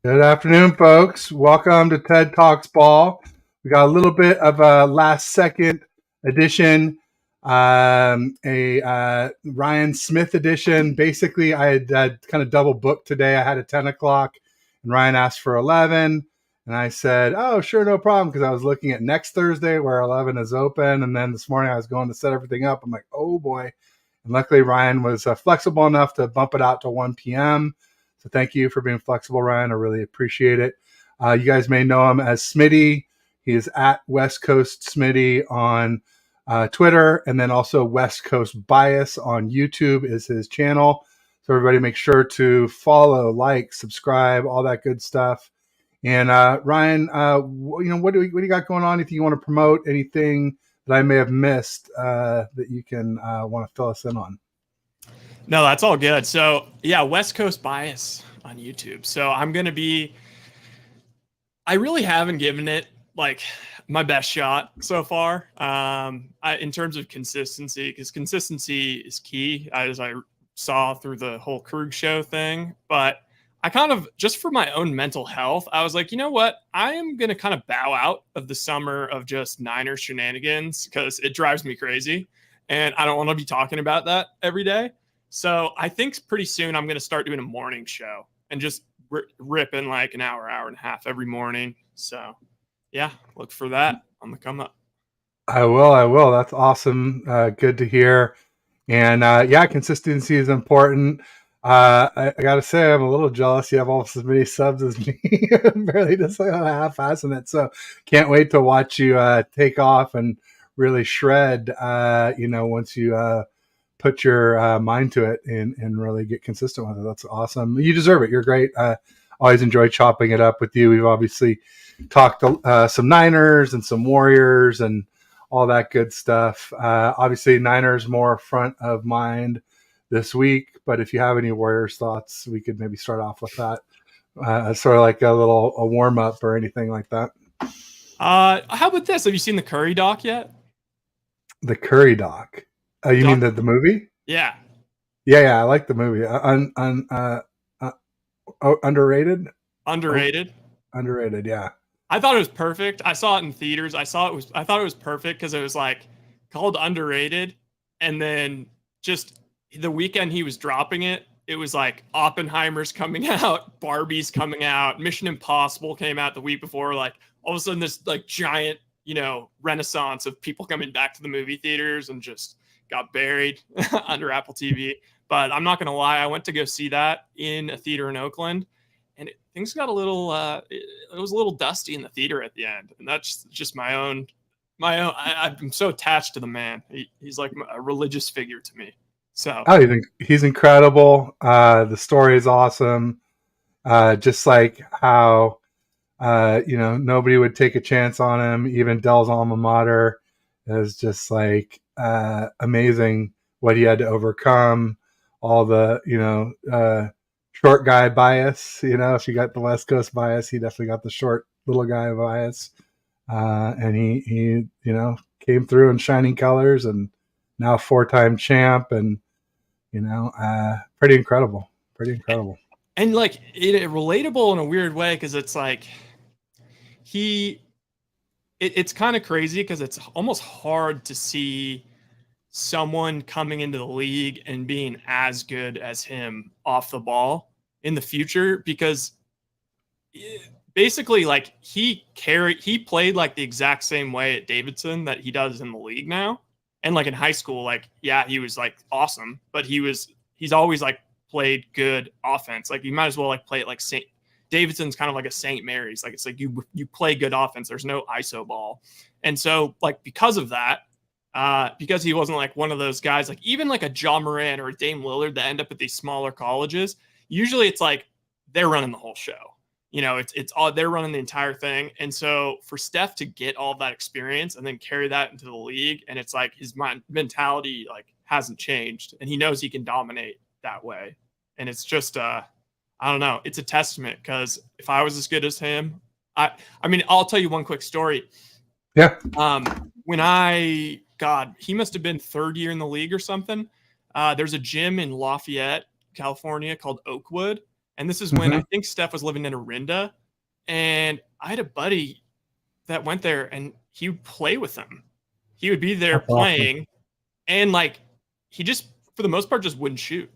Good afternoon, folks. Welcome to TED Talks Ball. We got a little bit of a last second edition, a Ryan Smith edition. Basically, I had kind of double booked today. I had a 10 o'clock, and Ryan asked for 11. And I said, oh, sure, no problem, because I was looking at next Thursday where 11 is open. And then this morning I was going to set everything up. I'm like, oh, boy. And luckily, Ryan was flexible enough to bump it out to 1 p.m. So thank you for being flexible, Ryan. I really appreciate it. You guys may know him as Smitty. He is at West Coast Smitty on Twitter, and then also West Coast Bias on YouTube is his channel. So everybody make sure to follow, like, subscribe, all that good stuff. And Ryan, what do you got going on? Anything you want to promote? Anything that I may have missed that you can want to fill us in on? No, that's all good. So yeah, West Coast Bias on YouTube. So I really haven't given it like my best shot so far in terms of consistency, because consistency is key, as I saw through the whole Krug show thing. But I kind of, just for my own mental health, I was like, you know what? I am going to kind of bow out of the summer of just Niners shenanigans because it drives me crazy. And I don't want to be talking about that every day. So I think pretty soon I'm going to start doing a morning show and just rip in like an hour and a half every morning. So yeah, look for that on the come up. I will. That's awesome. Good to hear. And yeah, consistency is important. I got to say, I'm a little jealous. You have almost as many subs as me. I'm barely just like half-assing it. So can't wait to watch you take off and really shred, once you put your mind to it and really get consistent with it. That's awesome. You deserve it. You're great. Always enjoy chopping it up with you. We've obviously talked some Niners and some Warriors and all that good stuff. Obviously, Niners more front of mind this week, but if you have any Warriors thoughts, we could maybe start off with that. Sort of like a warm up or anything like that. How about this? Have you seen the Curry doc yet? The Curry doc. You mean the movie? Yeah. Yeah, I like the movie. Underrated. Underrated. Underrated. Yeah. I thought it was perfect. I saw it in theaters. I thought it was perfect because it was like called Underrated, and then just the weekend he was dropping it, it was like Oppenheimer's coming out, Barbie's coming out, Mission Impossible came out the week before. Like all of a sudden, this like giant, renaissance of people coming back to the movie theaters and just got buried under Apple TV. But I'm not gonna lie, I went to go see that in a theater in Oakland, and things got a little. It was a little dusty in the theater at the end, and that's just my own. I'm so attached to the man. He's like a religious figure to me. So I think he's incredible. The story is awesome. Just like how nobody would take a chance on him. Even Dell's alma mater is just like amazing what he had to overcome. All the short guy bias. If you got the West Coast bias, he definitely got the short little guy bias. And he came through in shining colors, and now 4-time champ, and pretty incredible. And like it relatable in a weird way, because it's like it's kind of crazy because it's almost hard to see someone coming into the league and being as good as him off the ball in the future, because basically like he played like the exact same way at Davidson that he does in the league now. And like in high school, like, yeah, he was like awesome, but he's always like played good offense. Like you might as well like play it like Davidson's kind of like a St. Mary's. Like it's like you play good offense. There's no ISO ball. And so like because of that, because he wasn't like one of those guys, like even like a John Moran or a Dame Lillard that end up at these smaller colleges, usually it's like they're running the whole show. It's all, they're running the entire thing. And so for Steph to get all of that experience and then carry that into the league, and it's like his mentality like hasn't changed, and he knows he can dominate that way. And it's just I don't know, it's a testament, because if I was as good as him, I mean, I'll tell you one quick story. Yeah. When he must have been third year in the league or something. There's a gym in Lafayette, California called Oakwood. And this is when Mm-hmm. I think Steph was living in Orinda, and I had a buddy that went there, and he would play with them. He would be there That's awesome. playing, and like he just for the most part just wouldn't shoot.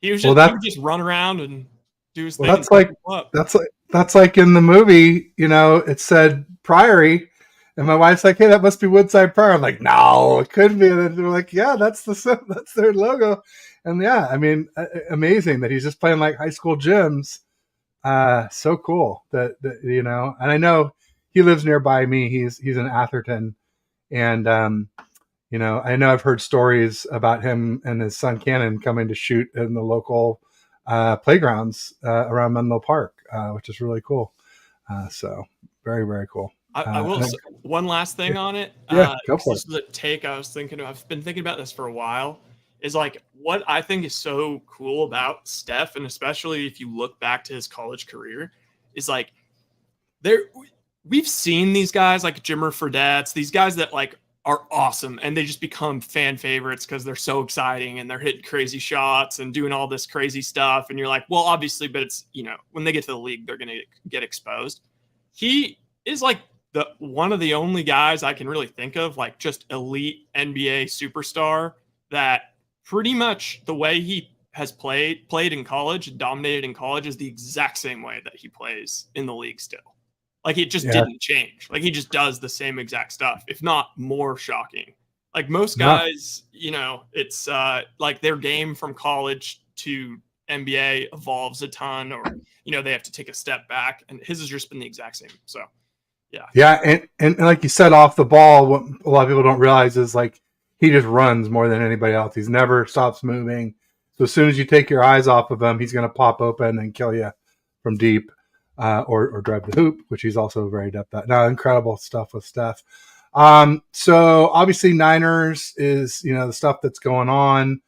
Well, He would just run around and do his thing and that's pick like people up. that's like in the movie. It said Priory, and my wife's like, "Hey, that must be Woodside Priory." I'm like, "No, it couldn't be." And then they're like, "Yeah, that's that's their logo." And yeah, I mean, amazing that he's just playing like high school gyms. So cool that. And I know he lives nearby me. He's in Atherton, and I know I've heard stories about him and his son Cannon coming to shoot in the local playgrounds around Menlo Park, which is really cool. So very, very cool. I will say one last thing on it. Yeah, go for it. This is a take I was thinking of. I've been thinking about this for a while. Is like what I think is so cool about Steph, and especially if you look back to his college career, is like we've seen these guys like Jimmer Fredette's, these guys that like are awesome and they just become fan favorites because they're so exciting and they're hitting crazy shots and doing all this crazy stuff. And you're like, well, obviously, but it's, when they get to the league, they're going to get exposed. He is like one of the only guys I can really think of, like just elite NBA superstar that pretty much the way he has played in college, dominated in college, is the exact same way that he plays in the league still. Like it just didn't change. Like he just does the same exact stuff, if not more shocking. Like most guys, it's like their game from college to NBA evolves a ton, or they have to take a step back, and his has just been the exact same. So yeah, and like you said, off the ball, what a lot of people don't realize is like he just runs more than anybody else. He's never stops moving. So as soon as you take your eyes off of him, he's going to pop open and kill you from deep. Or drive the hoop, which he's also very adept at. Now, incredible stuff with Steph. So obviously Niners is, the stuff that's going on.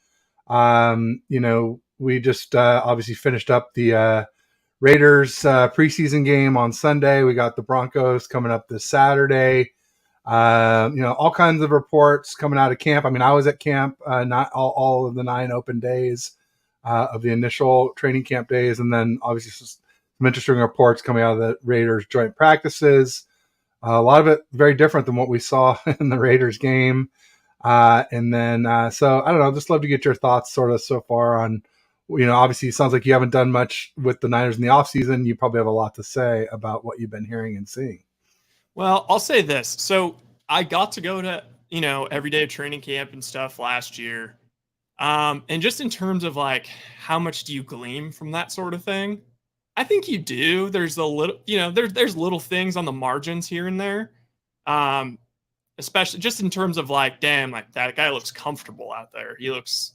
We just obviously finished up the Raiders preseason game on Sunday. We got the Broncos coming up this Saturday. All kinds of reports coming out of camp. I mean, I was at camp, not all of the 9 open days of the initial training camp days. And then obviously some interesting reports coming out of the Raiders joint practices. A lot of it very different than what we saw in the Raiders game. So I don't know, just love to get your thoughts sort of so far on, obviously it sounds like you haven't done much with the Niners in the offseason. You probably have a lot to say about what you've been hearing and seeing. Well, I'll say this. So I got to go to, everyday training camp and stuff last year. And just in terms of like, how much do you glean from that sort of thing? I think you do. There's a little, there's little things on the margins here and there. Especially just in terms of like, damn, like that guy looks comfortable out there. He looks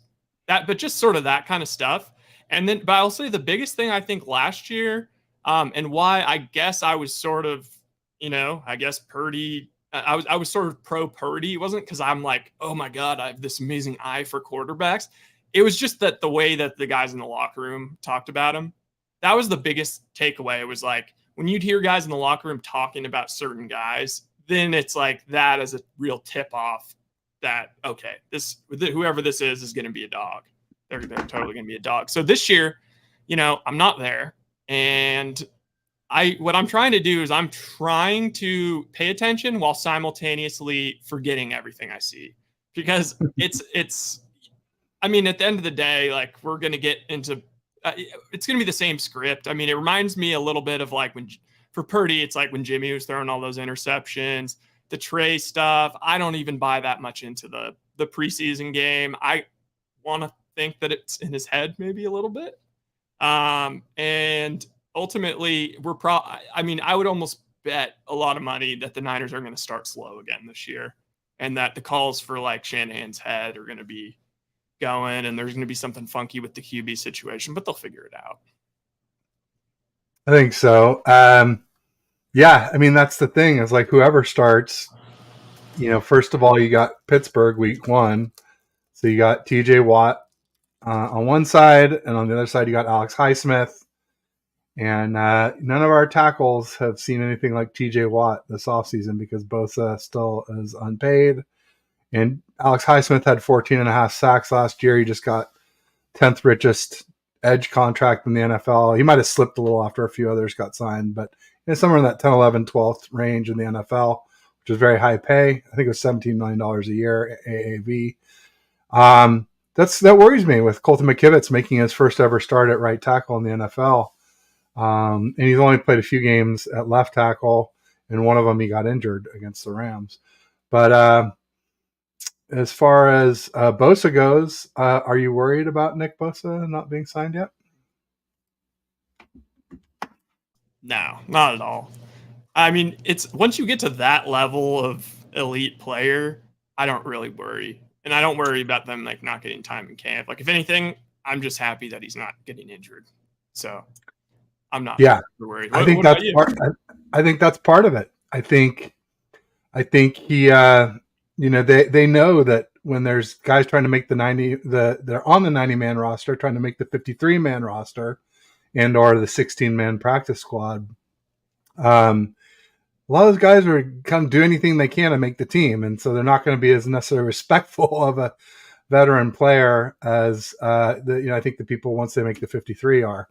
that, but just sort of that kind of stuff. And then, but I'll say the biggest thing I think last year, and why I guess I was sort of, I guess Purdy, I was sort of pro Purdy. It wasn't because I'm like, oh my God, I have this amazing eye for quarterbacks. It was just that the way that the guys in the locker room talked about him. That was the biggest takeaway. It was like when you'd hear guys in the locker room talking about certain guys, then it's like that as a real tip off that, okay, whoever this is going to be a dog. They're totally going to be a dog. So this year, I'm not there. And what I'm trying to do is I'm trying to pay attention while simultaneously forgetting everything I see, because I mean, at the end of the day, like we're going to get into, it's going to be the same script. I mean, it reminds me a little bit of like for Purdy, it's like when Jimmy was throwing all those interceptions, the Trey stuff. I don't even buy that much into the preseason game. I want to think that it's in his head maybe a little bit. And ultimately I would almost bet a lot of money that the Niners are going to start slow again this year, and that the calls for like Shanahan's head are going to be going, and there's going to be something funky with the QB situation, but they'll figure it out. I think so. Yeah, I mean, that's the thing is like whoever starts, first of all, you got Pittsburgh week 1. So you got TJ Watt on one side, and on the other side, you got Alex Highsmith. And none of our tackles have seen anything like TJ Watt this offseason because Bosa still is unpaid. And Alex Highsmith had 14.5 sacks last year. He just got 10th richest edge contract in the NFL. He might have slipped a little after a few others got signed, but somewhere in that 10, 11, 12th range in the NFL, which is very high pay. I think it was $17 million a year AAV. That worries me with Colton McKivitz making his first ever start at right tackle in the NFL. And he's only played a few games at left tackle, and one of them he got injured against the Rams. But as far as Bosa goes, are you worried about Nick Bosa not being signed yet? No, not at all. I mean, it's once you get to that level of elite player, I don't really worry. And I don't worry about them like not getting time in camp. Like if anything, I'm just happy that he's not getting injured. So I'm not worried. I think that's part. I think that's part of it. I think he. They know that when there's guys trying to make they're on the 90-man roster, trying to make the 53-man roster, and or the 16-man practice squad. A lot of those guys are kind of do anything they can to make the team, and so they're not going to be as necessarily respectful of a veteran player as I think the people once they make the 53 are.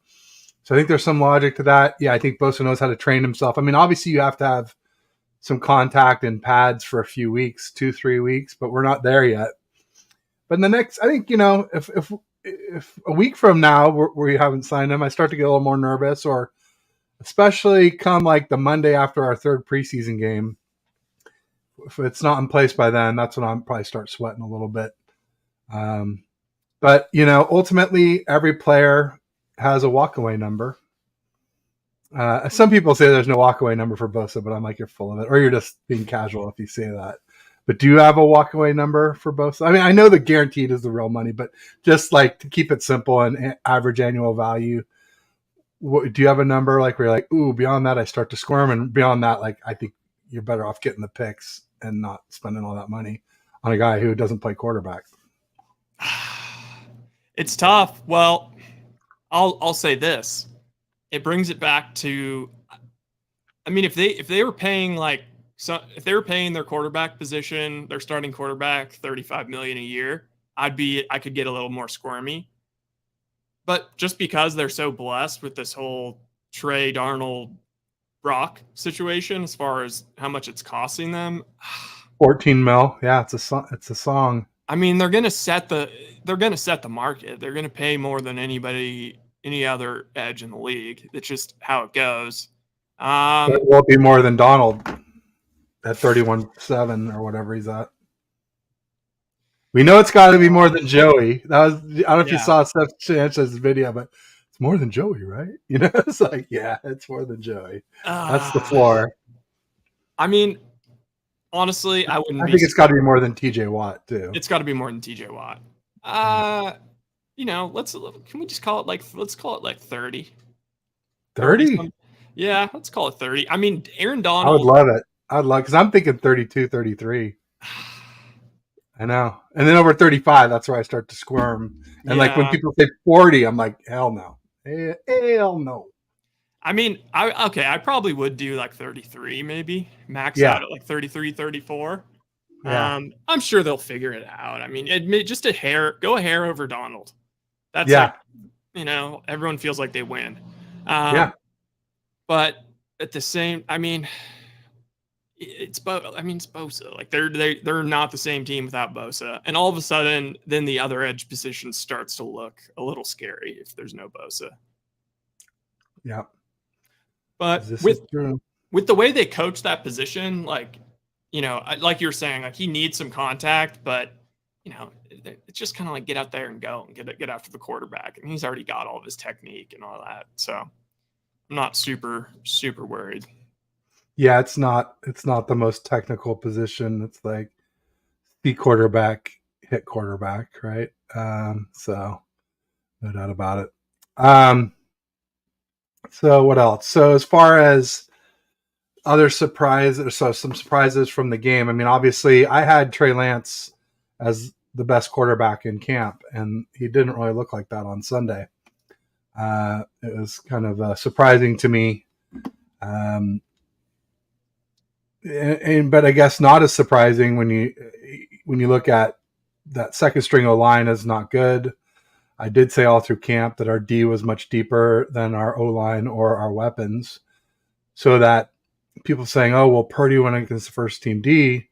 So I think there's some logic to that. Yeah, I think Bosa knows how to train himself. I mean, obviously you have to have some contact and pads for a few weeks, 2-3 weeks, but we're not there yet. But in the next, I think if a week from now we haven't signed him, I start to get a little more nervous, or especially come like the Monday after our third preseason game. If it's not in place by then, that's when I'll probably start sweating a little bit. But ultimately every player has a walkaway number. Some people say there's no walkaway number for Bosa, but I'm like, you're full of it, or you're just being casual if you say that. But do you have a walkaway number for Bosa? I mean, I know the guaranteed is the real money, but just like to keep it simple and average annual value, do you have a number like where you're like, ooh, beyond that I start to squirm, and beyond that, like I think you're better off getting the picks and not spending all that money on a guy who doesn't play quarterback? It's tough. Well, I'll say this. It brings it back to, I mean, if they were paying if they were paying their quarterback position, their starting quarterback $35 million a year, I could get a little more squirmy. But just because they're so blessed with this whole Trey Darnold Brock situation, as far as how much it's costing them, 14 mil. Yeah, it's a song. I mean, they're gonna set the market. They're gonna pay more than any other edge in the league. It's just how it goes. It won't be more than Donald at 31.7 or whatever he's at. We know it's got to be more than Joey. I don't know if you saw Seth Sanchez's video, but it's more than Joey, right? It's like, yeah, it's more than Joey. That's the floor. I mean, honestly, I think it's got to be more than TJ Watt too. It's got to be more than TJ Watt. Can we just call it let's call it like 30. 30? Yeah, let's call it 30. I mean, Aaron Donald. I would love it. Because I'm thinking 32, 33. I know. And then over 35, that's where I start to squirm. And like when people say 40, I'm like, hell no. Hell no. I mean, I probably would do like 33 maybe. Max out at like 33, 34. Yeah. I'm sure they'll figure it out. I mean, just go a hair over Donald. That's everyone feels like they win. But at the same, I mean, it's Bosa. Like they're not the same team without Bosa. And all of a sudden, then the other edge position starts to look a little scary if there's no Bosa. Yeah. But with the way they coach that position, like you're saying, like he needs some contact, but it's just kind of like get out there and go and get after the quarterback. And he's already got all of his technique and all that. So I'm not super, super worried. Yeah, it's not the most technical position. It's like see quarterback, hit quarterback, right? So no doubt about it. So what else? So as far as other surprises, so some surprises from the game. I mean, obviously I had Trey Lance as the best quarterback in camp, and he didn't really look like that on Sunday. It was kind of surprising to me. But I guess not as surprising when you look at that second string O line is not good. I did say all through camp that our D was much deeper than our O line or our weapons, so that people saying, "Oh, well, Purdy went against the first team D."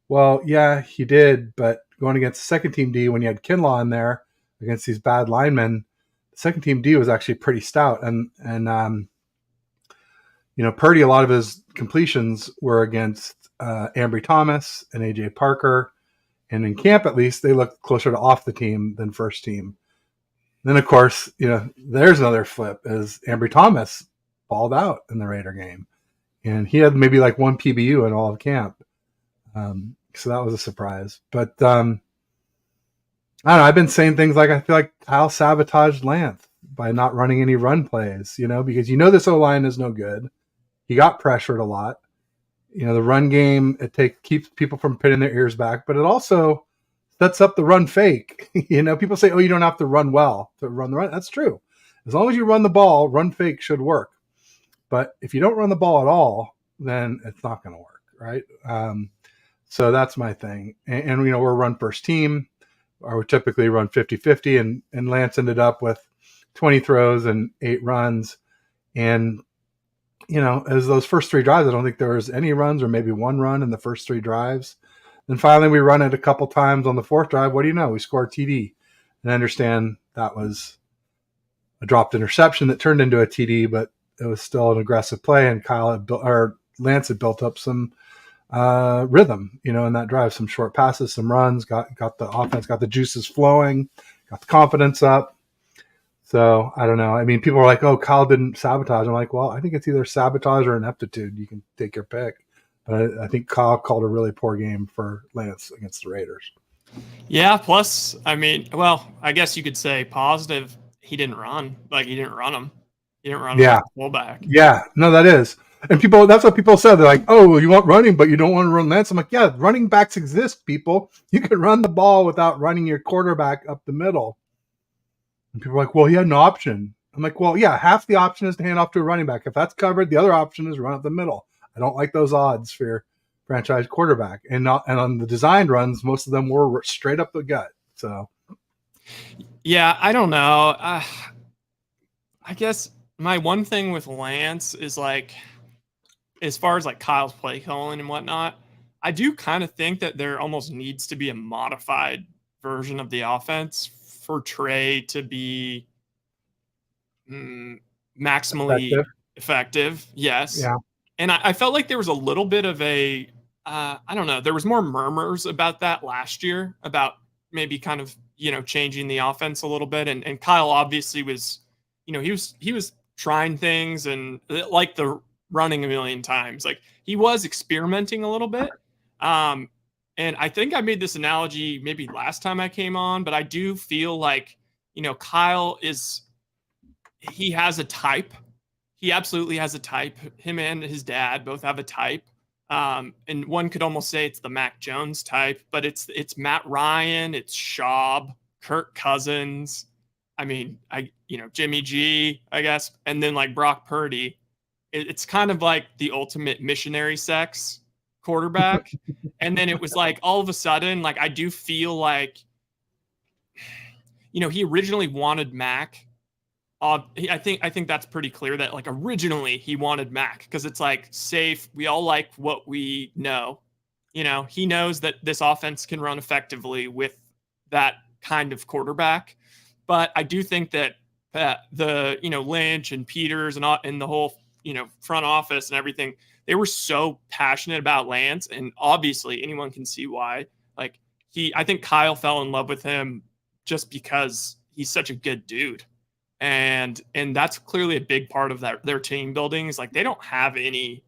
Well, yeah, he did, but going against the second team D when you had Kinlaw in there against these bad linemen, the second team D was actually pretty stout, and Purdy, a lot of his completions were against Ambry Thomas and AJ Parker, and in camp at least they looked closer to off the team than first team. Then of course, there's another flip is Ambry Thomas balled out in the Raider game, and he had maybe like one PBU in all of camp. So that was a surprise. But I don't know. I've been saying things like I feel like Kyle sabotaged Lance by not running any run plays, because this O-line is no good. He got pressured a lot. The run game, keeps people from pinning their ears back, but it also sets up the run fake. People say, oh, you don't have to run well to run the run. That's true. As long as you run the ball, run fake should work. But if you don't run the ball at all, then it's not going to work, right? So that's my thing. And we're a run first team, or we typically run 50-50, and Lance ended up with 20 throws and 8 runs. And as those first 3 drives, I don't think there was any runs or maybe one run in the first 3 drives. Then finally we run it a couple times on the 4th drive. What do you know? We scored TD. And I understand that was a dropped interception that turned into a TD, but it was still an aggressive play. And Lance had built up some rhythm, in that drive, some short passes, some runs, got the offense, got the juices flowing, got the confidence up. So I don't know. I mean, people are like, oh, Kyle didn't sabotage. I'm like, well, I think it's either sabotage or ineptitude. You can take your pick. But I think Kyle called a really poor game for Lance against the Raiders. Yeah. Plus, I mean, well, I guess you could say positive. He didn't run. Like, he didn't run him. He didn't run him like a fullback. Yeah. No, that is. And that's what people said. They're like, oh, you want running, but you don't want to run Lance. I'm like, yeah, running backs exist, people. You can run the ball without running your quarterback up the middle. And people are like, well, he had an option. I'm like, well, yeah, half the option is to hand off to a running back. If that's covered, the other option is run up the middle. I don't like those odds for your franchise quarterback. And on the designed runs, most of them were straight up the gut. So, yeah, I don't know. I guess my one thing with Lance is like, as far as like Kyle's play calling and whatnot, I do kind of think that there almost needs to be a modified version of the offense for Trey to be maximally effective. Yes. Yeah. And I felt like there was a little bit of a, I don't know, there was more murmurs about that last year, about maybe kind of, changing the offense a little bit. And Kyle obviously was, he was trying things and like the running a million times. Like, he was experimenting a little bit. And I think I made this analogy maybe last time I came on, but I do feel like, Kyle he has a type. He absolutely has a type. Him and his dad both have a type. And one could almost say it's the Mac Jones type, but it's Matt Ryan, it's Schaub, Kirk Cousins. I mean, Jimmy G, I guess. And then like Brock Purdy. It's kind of like the ultimate missionary sex quarterback. And then it was like, all of a sudden, like, I do feel like, he originally wanted Mac. I think that's pretty clear that, like, originally he wanted Mac because it's like safe. We all like what we know. He knows that this offense can run effectively with that kind of quarterback. But I do think that the Lynch and Peters and the whole front office and everything, they were so passionate about Lance, and obviously anyone can see why. Like, I think Kyle fell in love with him just because he's such a good dude. And that's clearly a big part of their team building is like, they don't have any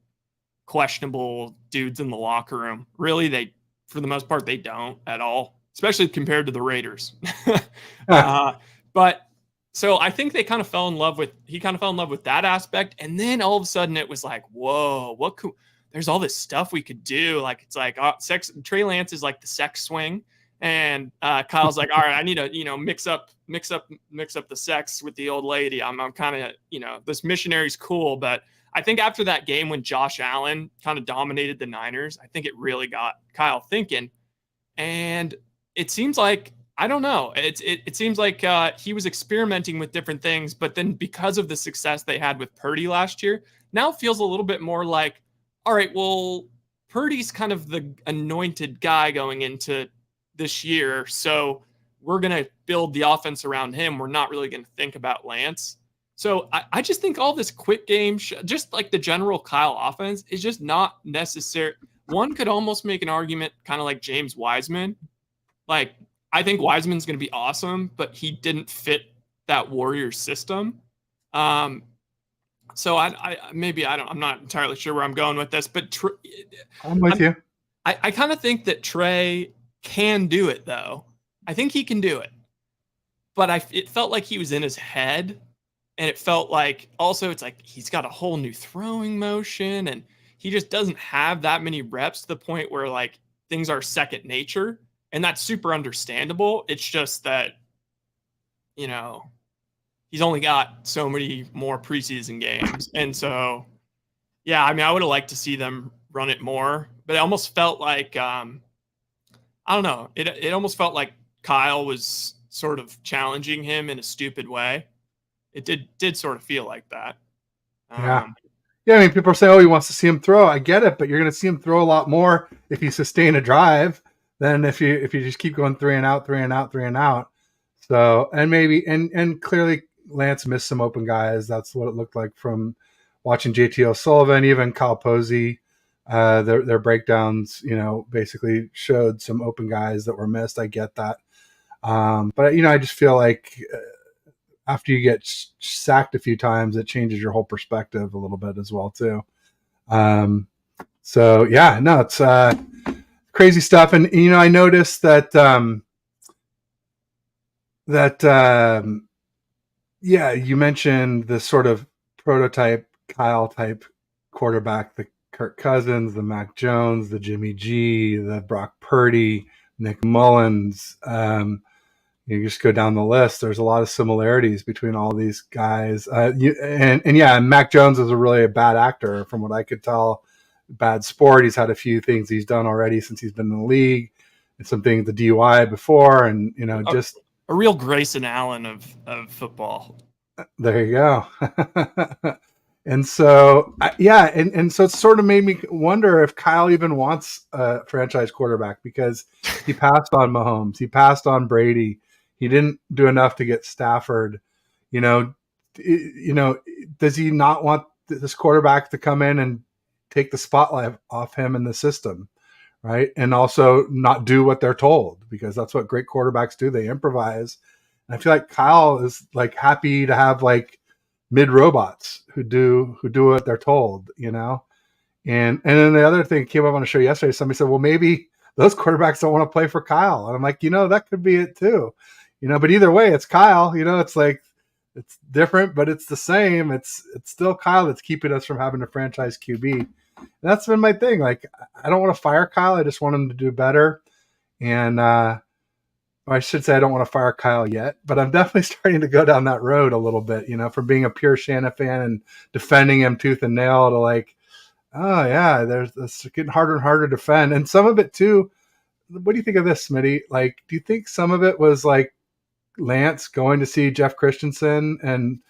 questionable dudes in the locker room. Really, for the most part, they don't at all, especially compared to the Raiders. But so I think he kind of fell in love with that aspect. And then all of a sudden it was like, whoa, there's all this stuff we could do. Like, it's like Trey Lance is like the sex swing. And Kyle's like, all right, I need to, mix up the sex with the old lady. I'm kind of, this missionary's cool. But I think after that game when Josh Allen kind of dominated the Niners, I think it really got Kyle thinking. And it seems like I don't know. It seems like he was experimenting with different things, but then because of the success they had with Purdy last year, now it feels a little bit more like, all right, well, Purdy's kind of the anointed guy going into this year, so we're gonna build the offense around him. We're not really gonna think about Lance. So I just think all this quick game, just like the general Kyle offense, is just not necessary. One could almost make an argument, kind of like James Wiseman. Like, I think Wiseman's going to be awesome, but he didn't fit that Warriors system. Um, so I'm not entirely sure where I'm going with this, but I'm with you. I kind of think that Trey can do it though. I think he can do it, but it felt like he was in his head, and it felt like also it's like he's got a whole new throwing motion, and he just doesn't have that many reps to the point where like things are second nature. And that's super understandable. It's just that, you know, he's only got so many more preseason games. And so, yeah, I mean, I would have liked to see them run it more, but it almost felt like, I don't know, it almost felt like Kyle was sort of challenging him in a stupid way. It did sort of feel like that. Yeah. Yeah, I mean, people are saying, "Oh, he wants to see him throw." I get it, but you're going to see him throw a lot more if you sustain a drive than if you just keep going three and out, three and out, three and out. So, and maybe and clearly Lance missed some open guys. That's what it looked like from watching JT O'Sullivan, even Kyle Posey. Their breakdowns, basically showed some open guys that were missed. I get that, but I just feel like after you get sacked a few times, it changes your whole perspective a little bit as well too. So yeah, no, it's crazy stuff. And I noticed that yeah, you mentioned the sort of prototype Kyle type quarterback, the Kirk Cousins, the Mac Jones, the Jimmy G, the Brock Purdy, Nick Mullins. You just go down the list. There's a lot of similarities between all these guys. And Mac Jones is really a bad actor, from what I could tell. Bad sport. He's had a few things he's done already since he's been in the league, and some things, the DUI before, and just a real Grayson Allen of football. There you go. And so, yeah, and so it sort of made me wonder if Kyle even wants a franchise quarterback, because he passed on Mahomes, he passed on Brady, he didn't do enough to get Stafford. Does he not want this quarterback to come in and take the spotlight off him in the system, right? And also not do what they're told, because that's what great quarterbacks do. They improvise. And I feel like Kyle is like happy to have like mid robots who do what they're told, And then the other thing came up on a show yesterday. Somebody said, well, maybe those quarterbacks don't want to play for Kyle. And I'm like, that could be it too, but either way, it's Kyle, it's like, it's different, but it's the same. It's still Kyle that's keeping us from having a franchise QB. And that's been my thing. Like, I don't want to fire Kyle. I just want him to do better. And, I should say I don't want to fire Kyle yet, but I'm definitely starting to go down that road a little bit, from being a pure Shanna fan and defending him tooth and nail to like, oh yeah, it's getting harder and harder to defend. And some of it too, what do you think of this, Smitty? Like, do you think some of it was like Lance going to see Jeff Christensen and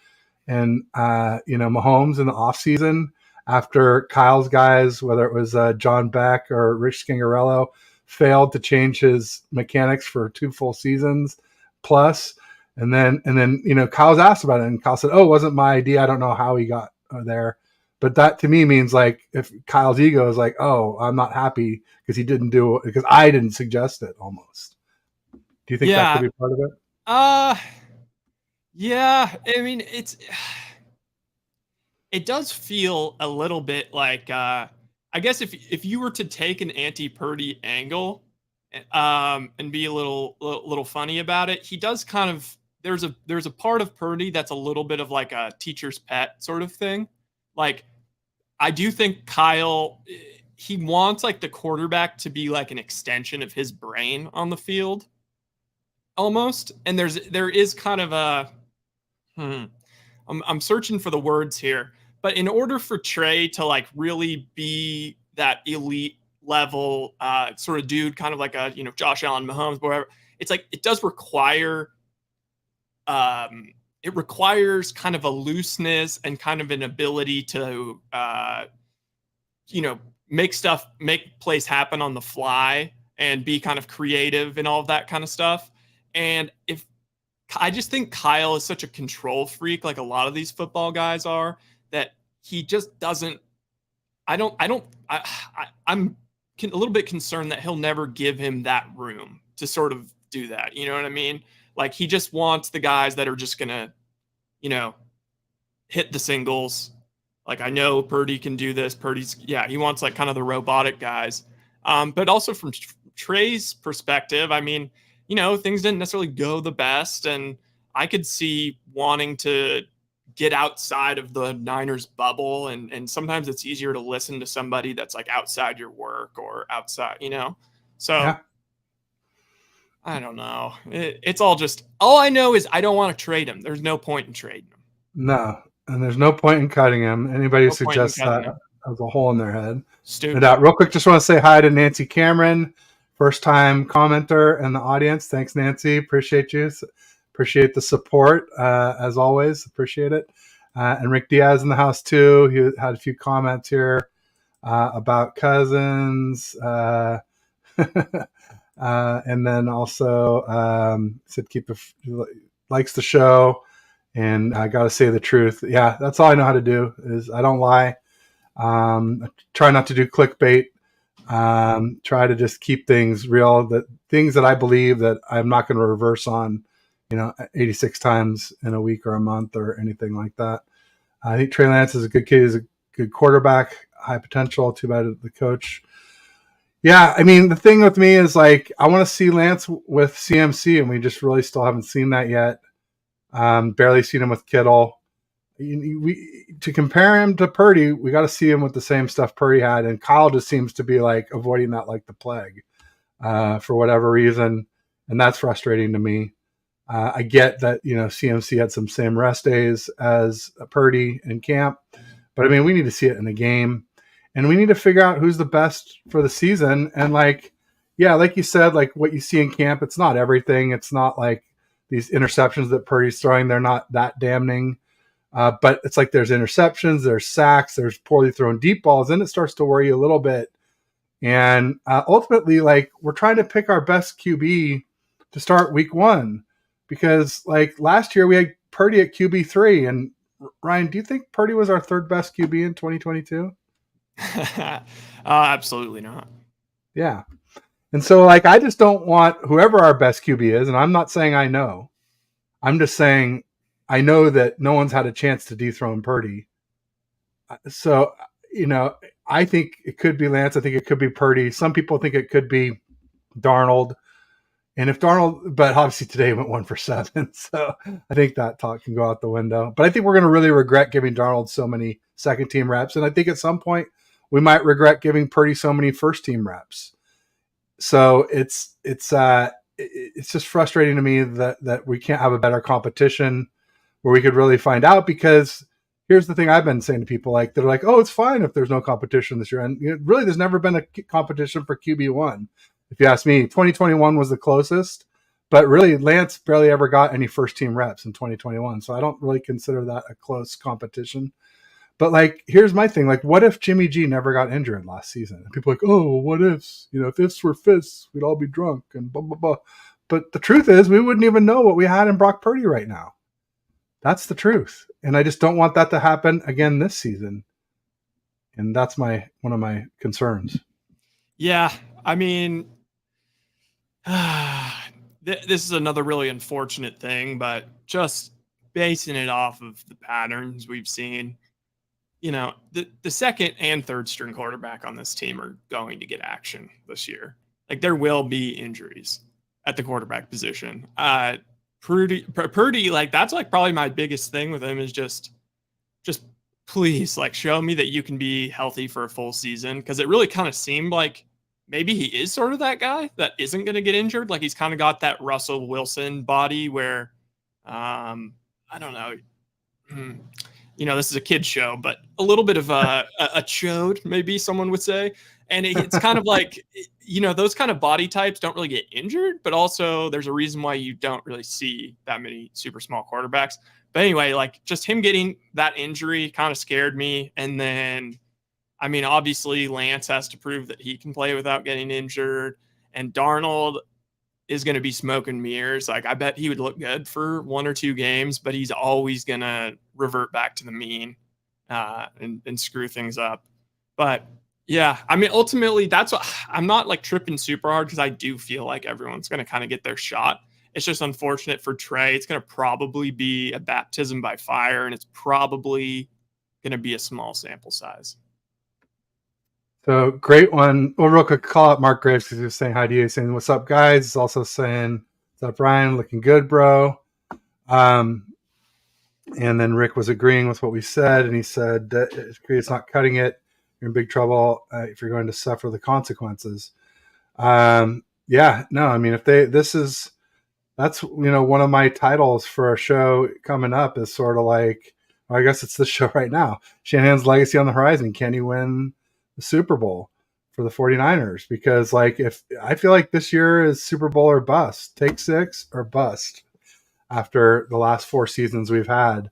Mahomes in the offseason after Kyle's guys, whether it was John Beck or Rich Scangarello, failed to change his mechanics for 2 full seasons plus. And then Kyle's asked about it, and Kyle said, oh, it wasn't my idea. I don't know how he got there. But that to me means like, if Kyle's ego is like, oh, I'm not happy because he didn't do it, because I didn't suggest it almost. Do you think that could be part of it? Yeah. I mean, it does feel a little bit like, I guess if you were to take an anti-Purdy angle, and be a little funny about it, he does kind of, there's a part of Purdy that's a little bit of like a teacher's pet sort of thing. Like, I do think Kyle, he wants like the quarterback to be like an extension of his brain on the field, almost. And there is kind of a, I'm searching for the words here, but in order for Trey to like really be that elite level sort of dude, kind of like a Josh Allen, Mahomes, whatever, it's like it does require it requires kind of a looseness and kind of an ability to make plays happen on the fly and be kind of creative and all of that kind of stuff. And if I just think Kyle is such a control freak, like a lot of these football guys are, that he just doesn't. I'm a little bit concerned that he'll never give him that room to sort of do that. You know what I mean? Like he just wants the guys that are just gonna, hit the singles. Like I know Purdy can do this. He wants like kind of the robotic guys. But also from Trey's perspective, I mean, things didn't necessarily go the best, and I could see wanting to get outside of the Niners bubble, and sometimes it's easier to listen to somebody that's like outside your work or outside, So yeah. I don't know. It's all I know is I don't want to trade him. There's no point in trading him. No, and there's no point in cutting him. Anybody who suggests that has a hole in their head. Stupid. And, real quick, just want to say hi to Nancy Cameron, first-time commenter in the audience. Thanks, Nancy. Appreciate you. Appreciate the support, as always. Appreciate it. And Rick Diaz in the house, too. He had a few comments here about Cousins. And then also said likes the show. And I got to say the truth. Yeah, that's all I know how to do is I don't lie. I try not to do clickbait. Try to just keep things real, that things that I believe that I'm not going to reverse on, 86 times in a week or a month or anything like that. I think Trey Lance is a good kid. He's a good quarterback, high potential. Too bad the coach. Yeah, I mean, the thing with me is like I want to see Lance with CMC, and we just really still haven't seen that yet. Barely seen him with Kittle. To compare him to Purdy, we got to see him with the same stuff Purdy had, and Kyle just seems to be like avoiding that like the plague for whatever reason, and that's frustrating to me. I get that CMC had some same rest days as Purdy in camp, but I mean we need to see it in the game, and we need to figure out who's the best for the season. And like you said, like what you see in camp, it's not everything. It's not like these interceptions that Purdy's throwing; they're not that damning. But it's like there's interceptions, there's sacks, there's poorly thrown deep balls, and it starts to worry you a little bit. And ultimately, like we're trying to pick our best QB to start week 1 because like last year we had Purdy at QB3. And Ryan, do you think Purdy was our third best QB in 2022? Absolutely not. Yeah. And so like I just don't want whoever our best QB is, and I'm not saying I know. I'm just saying I know that no one's had a chance to dethrone Purdy. So, I think it could be Lance. I think it could be Purdy. Some people think it could be Darnold. And if Darnold, but obviously today went 1 for 7. So I think that talk can go out the window. But I think we're going to really regret giving Darnold so many second team reps. And I think at some point we might regret giving Purdy so many first team reps. So it's just frustrating to me that we can't have a better competition where we could really find out, because here's the thing I've been saying to people, like they're like, oh, it's fine if there's no competition this year. And really there's never been a competition for QB1. If you ask me, 2021 was the closest, but really Lance barely ever got any first team reps in 2021. So I don't really consider that a close competition. But like, here's my thing. Like, what if Jimmy G never got injured last season? And people are like, oh, what ifs? If ifs were fists, we'd all be drunk and blah, blah, blah. But the truth is we wouldn't even know what we had in Brock Purdy right now. That's the truth. And I just don't want that to happen again this season. And that's one of my concerns. Yeah. I mean, this is another really unfortunate thing, but just basing it off of the patterns we've seen, the second and third string quarterback on this team are going to get action this year. Like there will be injuries at the quarterback position. Purdy, like that's like probably my biggest thing with him is just please like show me that you can be healthy for a full season, because it really kind of seemed like maybe he is sort of that guy that isn't going to get injured. Like he's kind of got that Russell Wilson body where I don't know. This is a kid's show, but a little bit of a chode, maybe someone would say. And it's kind of like those kind of body types don't really get injured, but also there's a reason why you don't really see that many super small quarterbacks. But anyway, like just him getting that injury kind of scared me. And then, I mean, obviously Lance has to prove that he can play without getting injured. And Darnold is going to be smoke and mirrors. Like, I bet he would look good for 1 or 2 games, but he's always going to revert back to the mean and screw things up. But yeah, I mean, ultimately, that's what I'm not like tripping super hard because I do feel like everyone's going to kind of get their shot. It's just unfortunate for Trey. It's going to probably be a baptism by fire, and it's probably going to be a small sample size. So great one. Well, real quick, call out Mark Graves because he was saying hi to you. He's saying, what's up, guys? He's also saying, what's up, Ryan? Looking good, bro. And then Rick was agreeing with what we said, and he said, it's not cutting it. You're in big trouble if you're going to suffer the consequences. Yeah, no, I mean, that's one of my titles for a show coming up is sort of like, well, I guess it's this show right now. Shanahan's legacy on the horizon. Can he win the Super Bowl for the 49ers? Because like, if I feel like this year is Super Bowl or bust, take 6 or bust after the last 4 seasons we've had.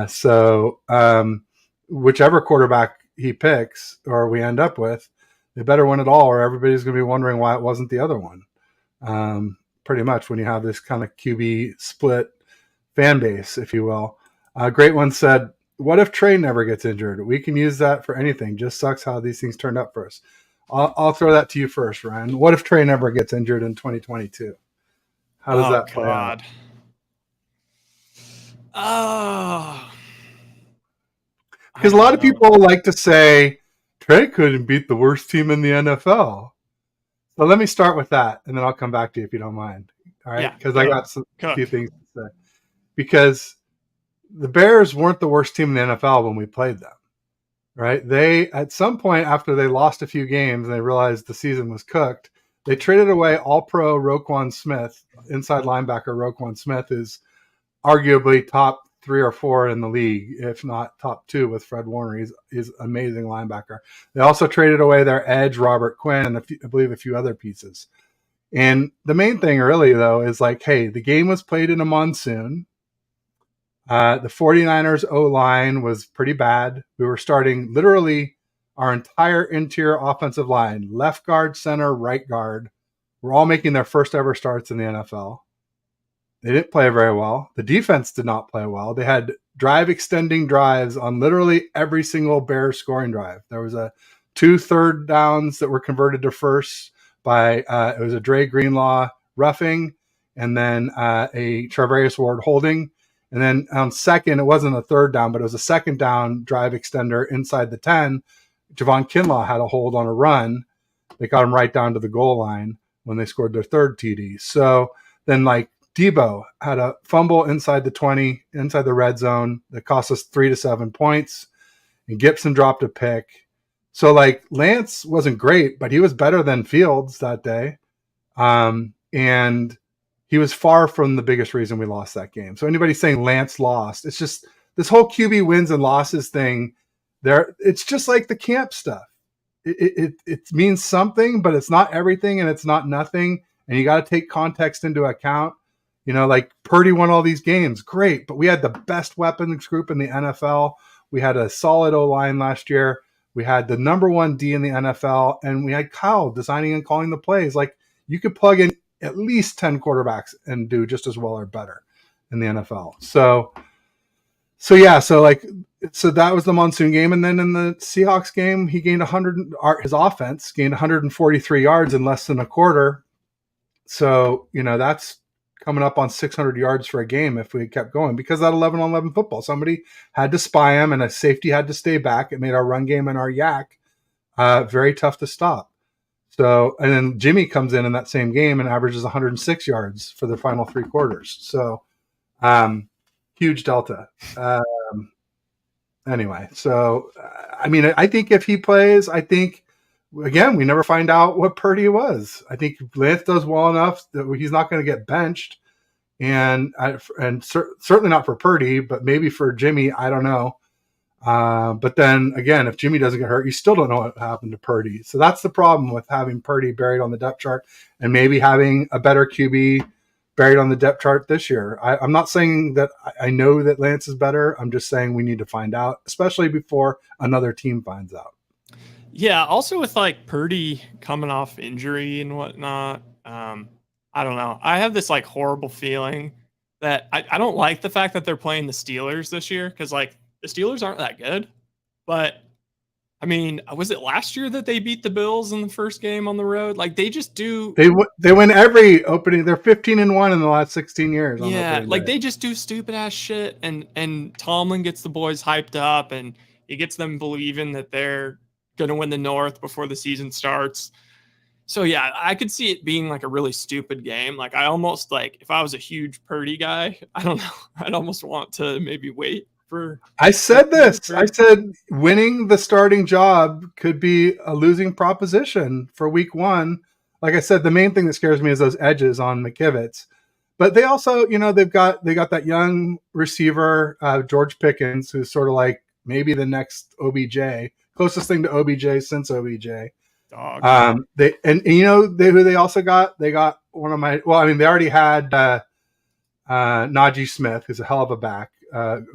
So whichever quarterback he picks or we end up with, they better win it all, or everybody's going to be wondering why it wasn't the other one. Pretty much when you have this kind of QB split fan base, if you will. Great one said, what if Trey never gets injured? We can use that for anything. Just sucks how these things turned up for us. I'll throw that to you first, Ryan. What if Trey never gets injured in 2022? How does that play out? Oh, because a lot of people like to say Trey couldn't beat the worst team in the NFL. So let me start with that, and then I'll come back to you if you don't mind. All right? Because I got a few things to say. Because the Bears weren't the worst team in the NFL when we played them, right? They, at some point after they lost a few games and they realized the season was cooked, they traded away all-pro Roquan Smith, inside linebacker Roquan Smith is arguably top 3 or 4 in the league, if not top 2 with Fred Warner. He's amazing linebacker. They also traded away their edge, Robert Quinn, and I believe a few other pieces. And the main thing really, though, is like, hey, the game was played in a monsoon. The 49ers O-line was pretty bad. We were starting literally our entire interior offensive line, left guard, center, right guard. We're all making their first ever starts in the NFL. They didn't play very well. The defense did not play well. They had drive extending drives on literally every single Bears scoring drive. There was 2 third downs that were converted to firsts by it was a Dre Greenlaw roughing, and then a Charvarius Ward holding. And then on second, it wasn't a third down, but it was a second down drive extender inside the 10. Javon Kinlaw had a hold on a run. They got him right down to the goal line when they scored their third TD. So then like Debo had a fumble inside the 20, inside the red zone that cost us 3 to 7 points. And Gibson dropped a pick. So like Lance wasn't great, but he was better than Fields that day. And he was far from the biggest reason we lost that game. So anybody saying Lance lost, it's just this whole QB wins and losses thing there. It's just like the camp stuff. It means something, but it's not everything and it's not nothing. And you got to take context into account. Like Purdy won all these games. Great. But we had the best weapons group in the NFL. We had a solid O-line last year. We had the number 1 D in the NFL. And we had Kyle designing and calling the plays. Like you could plug in at least 10 quarterbacks and do just as well or better in the NFL. So that was the monsoon game. And then in the Seahawks game, he gained his offense gained 143 yards in less than a quarter. So, that's coming up on 600 yards for a game if we kept going, because that 11-on-11 football, somebody had to spy him and a safety had to stay back. It made our run game and our yak very tough to stop. So, and then Jimmy comes in that same game and averages 106 yards for the final 3 quarters. So, huge delta. Anyway, so, I mean, I think if he plays, again, we never find out what Purdy was. I think Lance does well enough that he's not going to get benched. And certainly not for Purdy, but maybe for Jimmy, I don't know. But then again, if Jimmy doesn't get hurt, you still don't know what happened to Purdy. So that's the problem with having Purdy buried on the depth chart and maybe having a better QB buried on the depth chart this year. I'm not saying that I know that Lance is better. I'm just saying we need to find out, especially before another team finds out. Yeah. Also with like Purdy coming off injury and whatnot. I don't know. I have this like horrible feeling that I don't like the fact that they're playing the Steelers this year because like the Steelers aren't that good. But I mean, was it last year that they beat the Bills in the first game on the road? Like they just do. They win every opening. They're 15-1 in the last 16 years. Yeah, like they just do stupid ass shit, and Tomlin gets the boys hyped up, and he gets them believing that they're gonna win the North before the season starts. So yeah, I could see it being like a really stupid game. Like I almost like if I was a huge Purdy guy, I don't know, I'd almost want to maybe wait for. I said this. I said winning the starting job could be a losing proposition for week one. Like I said, the main thing that scares me is those edges on McKivitz. But they also, they got that young receiver, George Pickens, who's sort of like maybe the next OBJ, closest thing to OBJ since OBJ. Dog. Who they also got? They got one of my. Well, I mean, they already had Najee Smith, who's a hell of a back,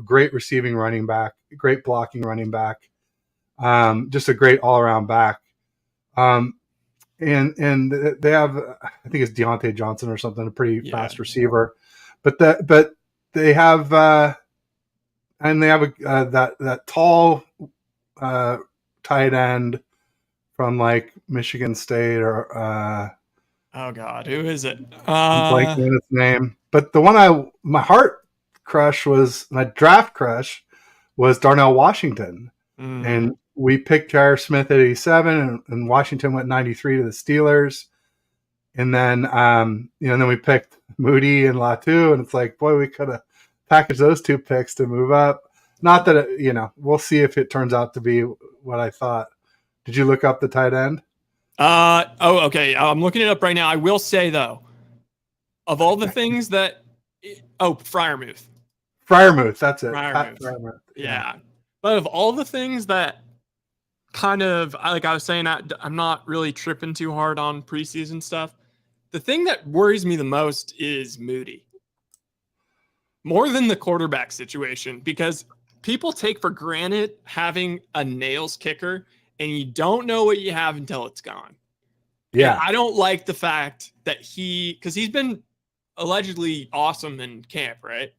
great receiving running back, great blocking running back, just a great all around back. And they have, I think it's Deontay Johnson or something, a pretty fast receiver. But they have that tall tight end from like Michigan State or oh God, who is it? I'm blanking on its name. But the one my draft crush was Darnell Washington, and we picked Jair Smith at 87, and Washington went 93 to the Steelers, and then then we picked Moody and Latu, and it's like, boy, we could have packaged those two picks to move up. Not that we'll see if it turns out to be what I thought. Did you look up the tight end? Okay. I'm looking it up right now. I will say though, of all the things that, Freiermuth. That's it. Freiermuth. Yeah. But of all the things that kind of, like I was saying, I'm not really tripping too hard on preseason stuff. The thing that worries me the most is Moody. More than the quarterback situation, because people take for granted having a nails kicker and you don't know what you have until it's gone. Yeah. And I don't like the fact that because he's been allegedly awesome in camp, right?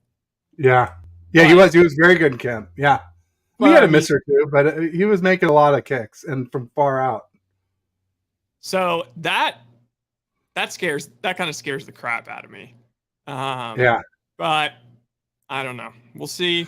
Yeah. Yeah, he was very good in camp. Yeah. We had a miss or two, but he was making a lot of kicks and from far out. So that kind of scares the crap out of me. Yeah. But I don't know. We'll see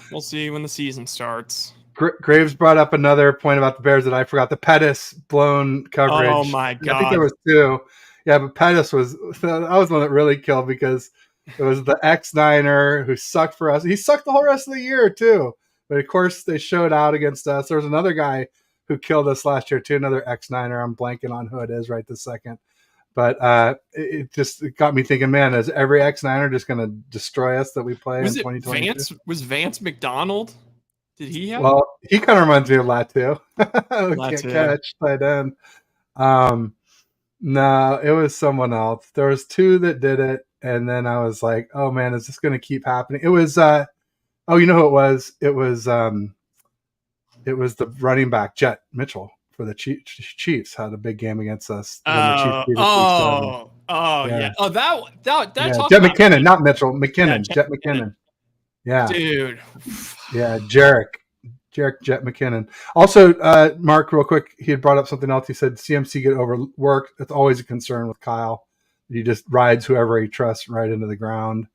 when the season starts. Graves brought up another point about the Bears that I forgot. The Pettis blown coverage. Oh my God. I think there was two. Yeah, but Pettis that was one that really killed because it was the ex-Niner who sucked for us. He sucked the whole rest of the year too. But of course they showed out against us. There was another guy who killed us last year too, another ex-Niner. I'm blanking on who it is right this second. But it got me thinking, man, is every ex-Niner just going to destroy us that we play in 2022? Was Vance McDonald? Did he have? Well, he kind of reminds me of Latu. Can't catch tight end. No, it was someone else. There was two that did it, and then I was like, "Oh man, is this going to keep happening?" It was. You know who it was? It was the running back Jet Mitchell for the Chiefs. Had a big game against us. Yeah. Oh, that Jet McKinnon, not Mitchell. McKinnon, Jet McKinnon. Yeah, dude. Yeah, Jarek Jet McKinnon. Also, Mark, real quick, he had brought up something else. He said CMC get overworked. That's always a concern with Kyle. He just rides whoever he trusts right into the ground.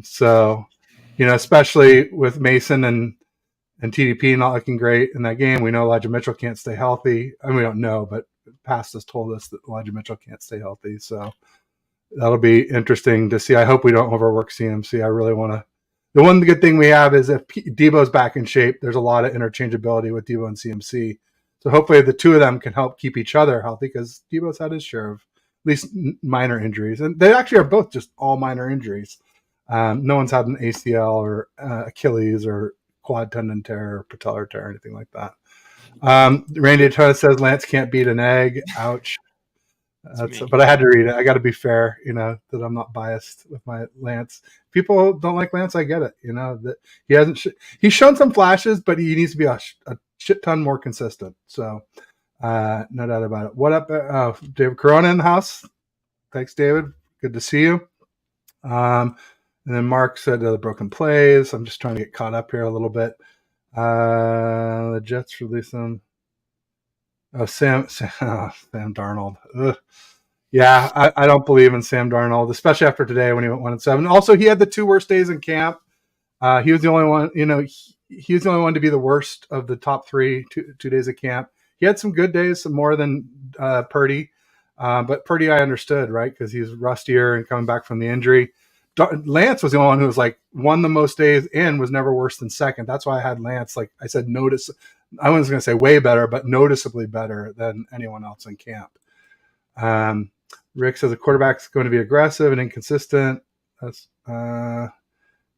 So, especially with Mason and TDP not looking great in that game. We know Elijah Mitchell can't stay healthy. I mean, we don't know, but past has told us that Elijah Mitchell can't stay healthy. So that'll be interesting to see. I hope we don't overwork CMC. I really want to. The one good thing we have is if Debo's back in shape, there's a lot of interchangeability with Debo and CMC. So hopefully the two of them can help keep each other healthy because Debo's had his share of at least minor injuries. And they actually are both just all minor injuries. No one's had an ACL or Achilles or quad tendon tear or patellar tear or anything like that. Randy Atara says Lance can't beat an egg. Ouch. But I had to read it. I got to be fair, that I'm not biased with my Lance. People don't like Lance. I get it. That he hasn't. He's shown some flashes, but he needs to be a shit ton more consistent. So, no doubt about it. What up, David Corona in the house? Thanks, David. Good to see you. And then Mark said the broken plays. I'm just trying to get caught up here a little bit. The Jets release them. Oh, Sam Darnold. Ugh. Yeah, I don't believe in Sam Darnold, especially after today when he went 1-7. Also, he had the 2 worst days in camp. He was the only one, he was the only one to be the worst of the top 3 two days of camp. He had some good days, some more than Purdy. But Purdy, I understood, right? Because he's rustier and coming back from the injury. Lance was the only one who was won the most days and was never worse than second. That's why I had Lance. Like I said, I wasn't going to say way better, but noticeably better than anyone else in camp. Rick says the quarterback's going to be aggressive and inconsistent. That's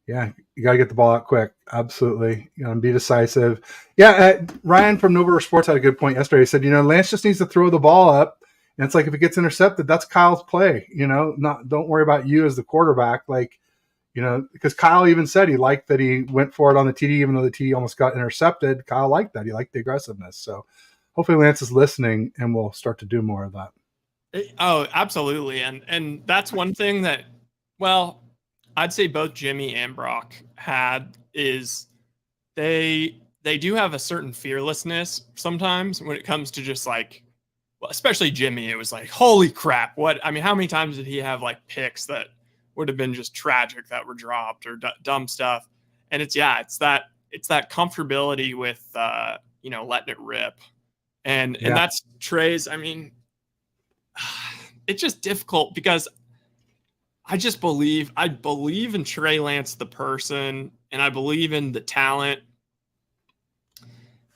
yeah, you got to get the ball out quick. Absolutely. Be decisive. Yeah, Ryan from Noble Sports had a good point yesterday. He said, Lance just needs to throw the ball up. And it's like if it gets intercepted, that's Kyle's play. Don't worry about you as the quarterback. Because Kyle even said he liked that he went for it on the TD, even though the TD almost got intercepted. Kyle liked that. He liked the aggressiveness. So hopefully Lance is listening and we'll start to do more of that. Oh, absolutely. And that's one thing that, well, I'd say both Jimmy and Brock had is they do have a certain fearlessness sometimes when it comes to just especially Jimmy. It was holy crap. How many times did he have picks that would have been just tragic that were dropped or dumb stuff? And it's that comfortability with, letting it rip. And that's Trey's. It's just difficult because I believe in Trey Lance, the person, and I believe in the talent.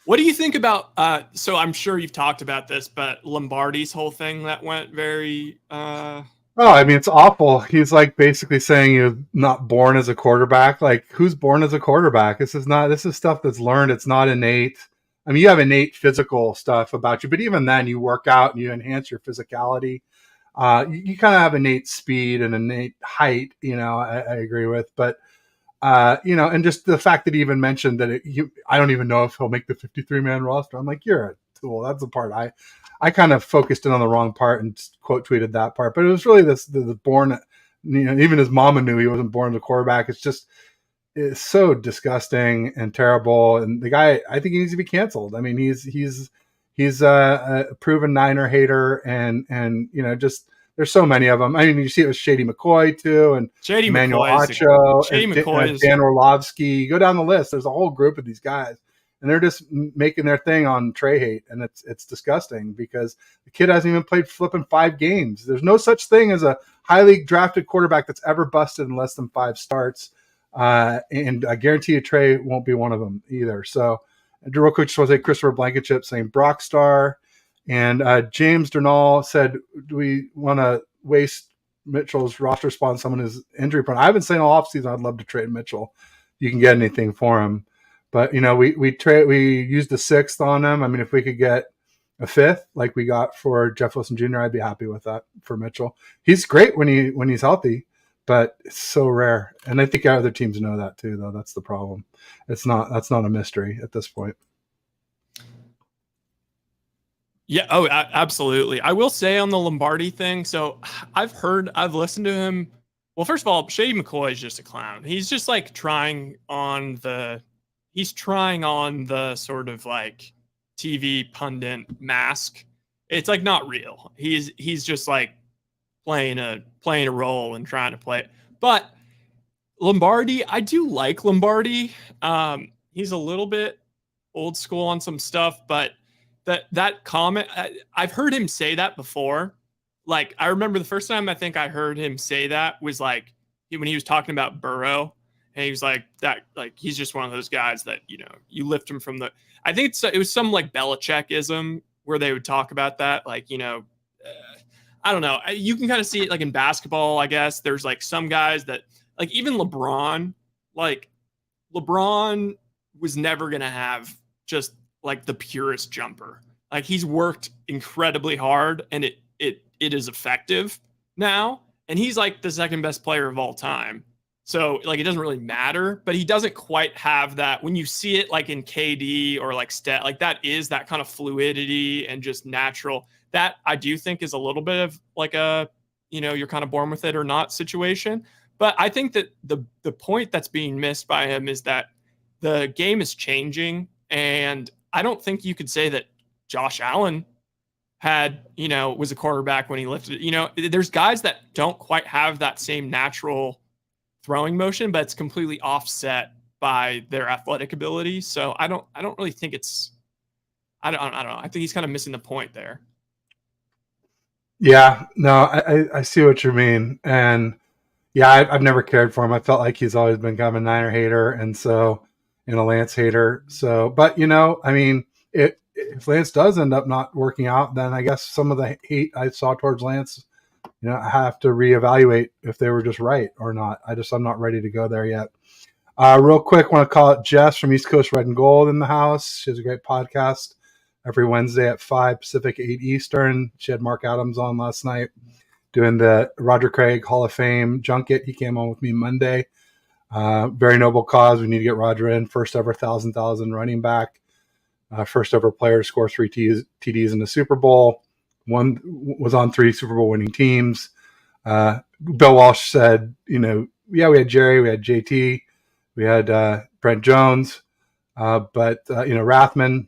What do you think about, so I'm sure you've talked about this, but Lombardi's whole thing that went very... it's awful. He's basically saying you're not born as a quarterback. Who's born as a quarterback? This is stuff that's learned. It's not innate. You have innate physical stuff about you, but even then you work out and you enhance your physicality. You kind of have innate speed and innate height, I agree with, but and just the fact that he even mentioned that I don't even know if he'll make the 53-man roster. I'm like, you're a tool. That's the part I kind of focused in on the wrong part and quote tweeted that part. But it was really the born, even his mama knew he wasn't born as a quarterback. It's so disgusting and terrible. And the guy, I think he needs to be canceled. He's a proven Niner hater and just there's so many of them. You see it with Shady McCoy too, and Shady Emmanuel McCoy and Dan Orlovsky. You go down the list. There's a whole group of these guys, and they're just making their thing on Trey hate, and it's disgusting because the kid hasn't even played flipping 5 games. There's no such thing as a highly drafted quarterback that's ever busted in less than 5 starts, and I guarantee you Trey won't be one of them either. So, real quick, just want to say Christopher Blankenship saying Brock Star. And James Durnall said, do we want to waste Mitchell's roster spot on someone who's injury prone? I've been saying all offseason I'd love to trade Mitchell. You can get anything for him. But, we used the 6th on him. If we could get a 5th like we got for Jeff Wilson Jr., I'd be happy with that for Mitchell. He's great when he's healthy, but it's so rare. And I think other teams know that too, though. That's the problem. That's not a mystery at this point. Yeah. Oh, absolutely. I will say on the Lombardi thing. So I've listened to him. Well, first of all, Shady McCoy is just a clown. He's just trying on the sort of TV pundit mask. It's not real. He's just playing a role and trying to play it. But Lombardi, I do like Lombardi. He's a little bit old school on some stuff, but that comment, I've heard him say that before. I remember the first time I think I heard him say that was when he was talking about Burrow, and he was he's just one of those guys that, you lift him from I think it was some Belichickism where they would talk about that. I don't know. You can kind of see it in basketball, I guess. There's some guys that even LeBron was never going to have just like the purest jumper. Like he's worked incredibly hard and it is effective now. And he's like the second best player of all time. So like it doesn't really matter, but he doesn't quite have that when you see it like in KD or like stat, like that is that kind of fluidity and just natural. That I do think is a little bit of like a, you're kind of born with it or not situation. But I think that the point that's being missed by him is that the game is changing. And I don't think you could say that Josh Allen was a quarterback when he lifted it. There's guys that don't quite have that same natural throwing motion, but it's completely offset by their athletic ability. So I don't really think I don't know. I think he's kind of missing the point there. Yeah, no, I see what you mean. And yeah, I've never cared for him. I felt like he's always been kind of a Niner hater and a Lance hater. So, but I mean, if Lance does end up not working out, then I guess some of the hate I saw towards Lance, I have to reevaluate if they were just right or not. I'm not ready to go there yet. Real quick, want to call it Jess from East Coast Red and Gold in the house. She has a great podcast every Wednesday at 5 Pacific, 8 Eastern. She had Mark Adams on last night doing the Roger Craig Hall of Fame junket. He came on with me Monday. Very noble cause. We need to get Roger in. First ever 1,000 running back. First ever player to score 3 TDs in the Super Bowl. One was on 3 Super Bowl winning teams. Bill Walsh said, we had Jerry, we had JT, we had Brent Jones, but Rathman,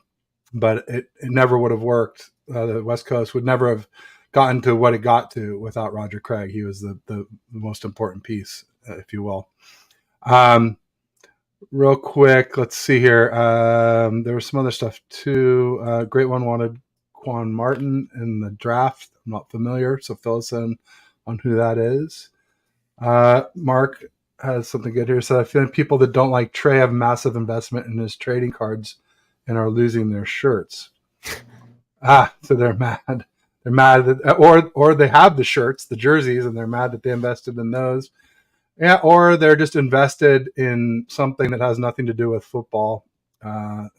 but it never would have worked. The West Coast would never have gotten to what it got to without Roger Craig. He was the most important piece, if you will. Real quick, let's see here. There was some other stuff too. Great one wanted Quan Martin in the draft. I'm not familiar, so fill us in on who that is. Mark has something good here. So I feel like people that don't like Trey have massive investment in his trading cards and are losing their shirts. So they're mad. They're mad that, or they have the shirts, the jerseys, and they're mad that they invested in those. Yeah, or they're just invested in something that has nothing to do with football.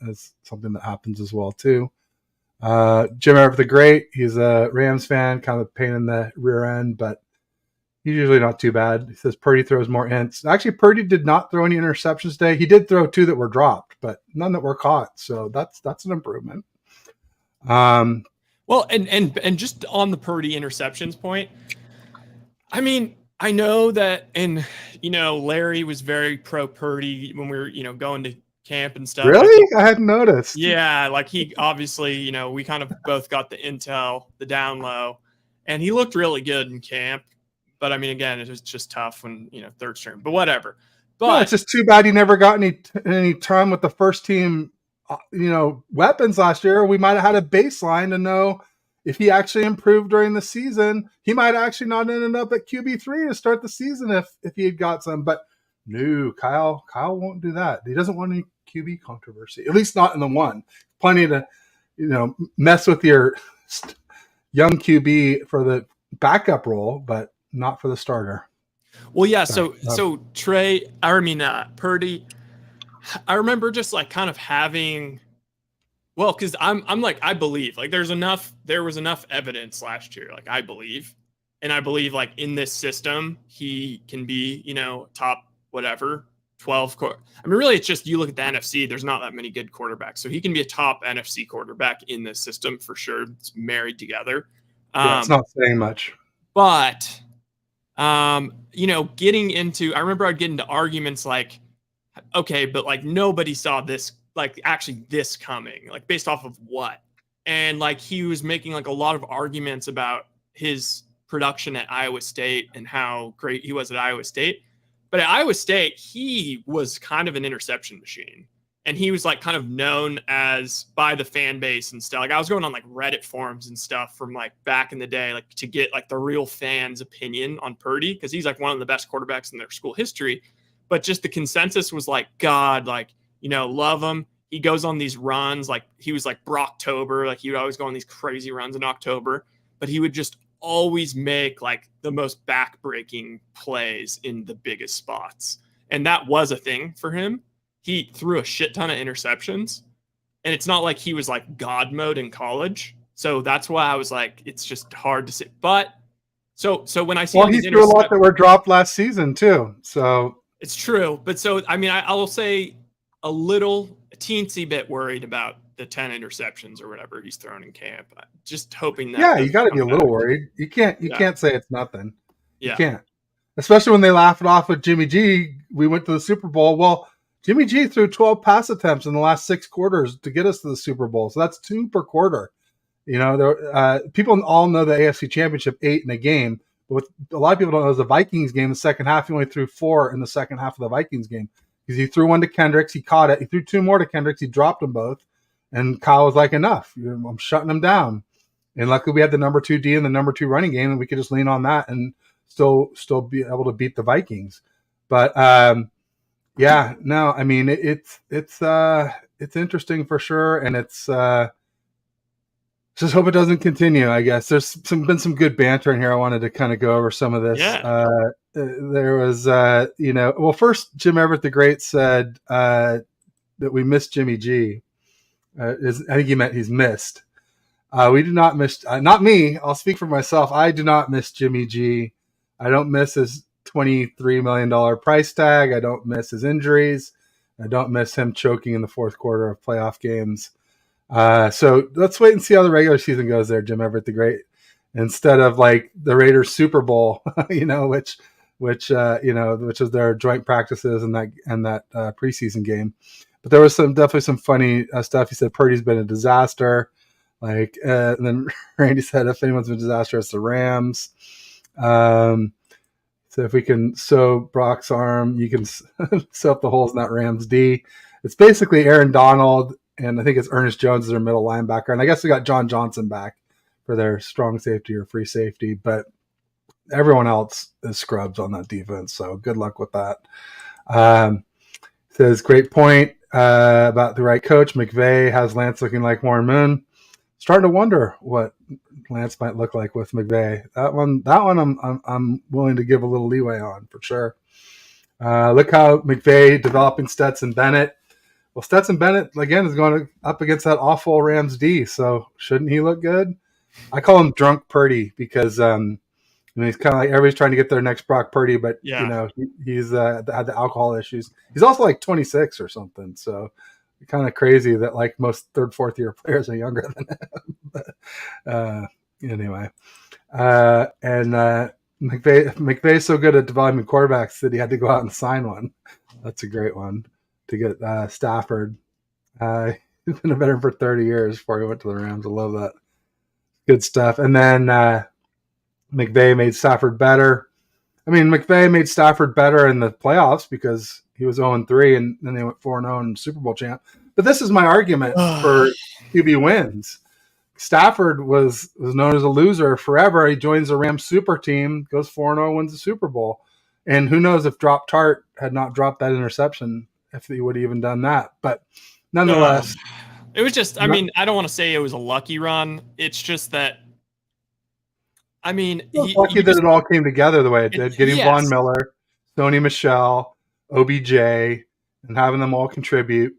It's something that happens as well too. Jim Everett the Great, he's a Rams fan, kind of a pain in the rear end, but he's usually not too bad. He says Purdy throws more ints. Actually, Purdy did not throw any interceptions today. He did throw 2 that were dropped, but none that were caught. So that's an improvement. Well, and just on the Purdy interceptions point, I mean, I know that, and Larry was very pro Purdy when we were, going to camp and stuff. Really? I hadn't noticed. Yeah, like he obviously, we kind of both got the intel, the down low, and he looked really good in camp. But I mean, again, it was just tough when third string. But whatever. But no, it's just too bad he never got any time with the first team, weapons last year. We might have had a baseline to know if he actually improved during the season. He might actually not ended up at QB3 to start the season if he had got some. But no, Kyle won't do that. He doesn't want any QB controversy, at least not in the one. Plenty to mess with your young QB for the backup role, but not for the starter. Well, yeah. So Trey, Purdy. I remember just like kind of having. Well, because I'm like, I believe like there was enough evidence last year, like I believe like in this system he can be top whatever 12 I mean, really it's just you look at the NFC, there's not that many good quarterbacks, so he can be a top NFC quarterback in this system for sure. It's married together. It's not saying much, but getting into, I remember I'd get into arguments like, okay, but like nobody saw this, like actually this coming, like based off of what? And like he was making like a lot of arguments about his production at Iowa State and how great he was at Iowa State. But at Iowa State, he was kind of an interception machine. And he was like kind of known as by the fan base and stuff. Like I was going on like Reddit forums and stuff from like back in the day, like to get like the real fans' opinion on Purdy, because he's like one of the best quarterbacks in their school history. But just the consensus was like, God, like, love him. He goes on these runs. Like he was like Brocktober. Like he would always go on these crazy runs in October, but he would just always make like the most backbreaking plays in the biggest spots. And that was a thing for him. he threw a shit ton of interceptions, and it's not like he was like God mode in college. So that's why I was like, it's just hard to say. But so when I see all he these threw a lot that were dropped last season too. So it's true. But so I mean, I will say a teensy bit worried about the 10 interceptions or whatever he's thrown in camp. Just hoping that you got to be a little worried. You can't say it's nothing. You can't, especially when they laugh it off with Jimmy G. We went to the Super Bowl. Well, Jimmy G threw 12 pass attempts in the last 6 quarters to get us to the Super Bowl. So that's 2 per quarter. You know, people all know the AFC Championship 8 in a game. But what a lot of people don't know is the Vikings game, the second half, he only threw 4 in the second half of the Vikings game. Because he threw 1 to Kendricks, he caught it. He threw 2 more to Kendricks, he dropped them both. And Kyle was like, enough. I'm shutting them down. And luckily we had the number 2 D and the number 2 running game, and we could just lean on that and still be able to beat the Vikings. But yeah, no, I mean it's interesting for sure, and it's just hope it doesn't continue. I guess there's been some good banter in here. I wanted to kind of go over some of this. Yeah. There was well, first Jim Everett the Great said that we missed Jimmy G. I think he meant he's missed. We do not miss, not me. I'll speak for myself. I do not miss Jimmy G. I don't miss his $23 million price tag. I don't miss his injuries. I don't miss him choking in the fourth quarter of playoff games. So let's wait and see how the regular season goes there, Jim Everett the Great, instead of like the Raiders Super Bowl, which is their joint practices and that preseason game. But there was definitely some funny stuff. He said Purdy's been a disaster. And then Randy said if anyone's been a disaster, it's the Rams. So if we can sew Brock's arm, you can sew up the holes in that Rams D. It's basically Aaron Donald, and I think it's Ernest Jones as their middle linebacker. And I guess we got John Johnson back for their strong safety or free safety. But everyone else is scrubs on that defense. So good luck with that. Says, great point about the right coach. McVay has Lance looking like Warren Moon. Starting to wonder what Lance might look like with McVay. That one I'm willing to give a little leeway on for sure. Look how McVay developing Stetson Bennett. Well, Stetson Bennett again is going up against that awful Rams D, so shouldn't he look good? I call him Drunk Purdy because he's kind of like everybody's trying to get their next Brock Purdy, but he's had the alcohol issues. He's also like 26 or something, so kind of crazy that like most third, fourth year players are younger than him. But, anyway, and McVay's so good at developing quarterbacks that he had to go out and sign one. That's a great one to get Stafford. He's been a veteran for 30 years before he went to the Rams. I love that. Good stuff. And then McVay made Stafford better. I mean, McVay made Stafford better in the playoffs because he was 0-3, and then they went 4-0 and Super Bowl champ. But this is my argument for QB wins. Stafford was known as a loser forever. He joins the Rams super team, goes 4-0, wins the Super Bowl. And who knows if Drop Tart had not dropped that interception, if he would have even done that. But nonetheless. It was just, I mean, I don't want to say it was a lucky run. It's just that, I mean. Lucky that it all came together the way it did. Getting Von Miller, Sony Michel, OBJ, and having them all contribute.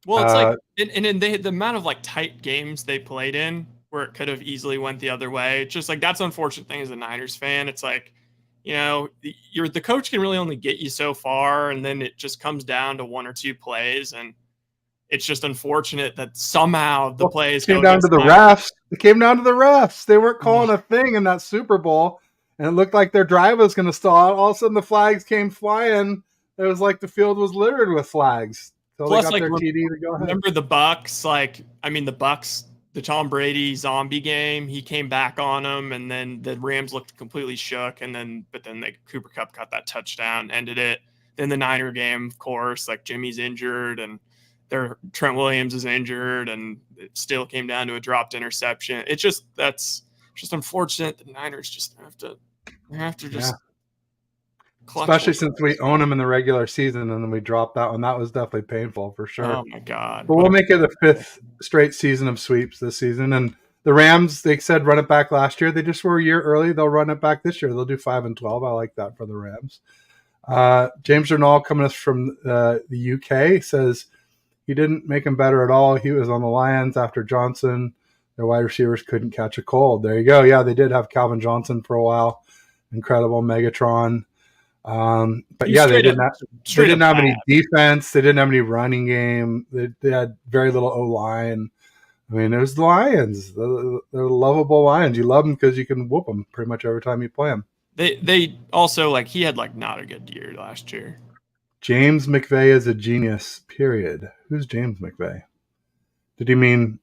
Well, it's like, and the amount of like tight games they played in where it could have easily went the other way. It's just like, that's the unfortunate thing as a Niners fan. It's like, the coach can really only get you so far, and then it just comes down to 1 or 2 plays, and it's just unfortunate that somehow the plays came down to the refs. It came down to the refs. They weren't calling a thing in that Super Bowl, and it looked like their drive was going to stall. All of a sudden, the flags came flying. It was like the field was littered with flags. So plus, they got their TD to go ahead. Remember the Bucks? The Bucks, the Tom Brady zombie game. He came back on them, and then the Rams looked completely shook. But then Cooper Kupp got that touchdown, ended it. Then the Niner game, of course, like Jimmy's injured, and Trent Williams is injured, and it still came down to a dropped interception. That's just unfortunate. The Niners just have to just. Especially since we own them in the regular season, and then we dropped that one. That was definitely painful for sure. Oh my God! But we'll make it a 5th straight season of sweeps this season. And the Rams, they said run it back last year. They just were a year early. They'll run it back this year. They'll do 5-12. I like that for the Rams. James Renal coming us from the UK says he didn't make him better at all. He was on the Lions after Johnson. Their wide receivers couldn't catch a cold. There you go. Yeah, they did have Calvin Johnson for a while. Incredible Megatron. But yeah, they didn't have any defense. They didn't have any running game. They had very little O-line. I mean, it was the Lions. They're lovable Lions. You love them because you can whoop them pretty much every time you play them. They also, like, he had, like, not a good year last year. James McVay is a genius, period. Who's James McVay? Did he mean...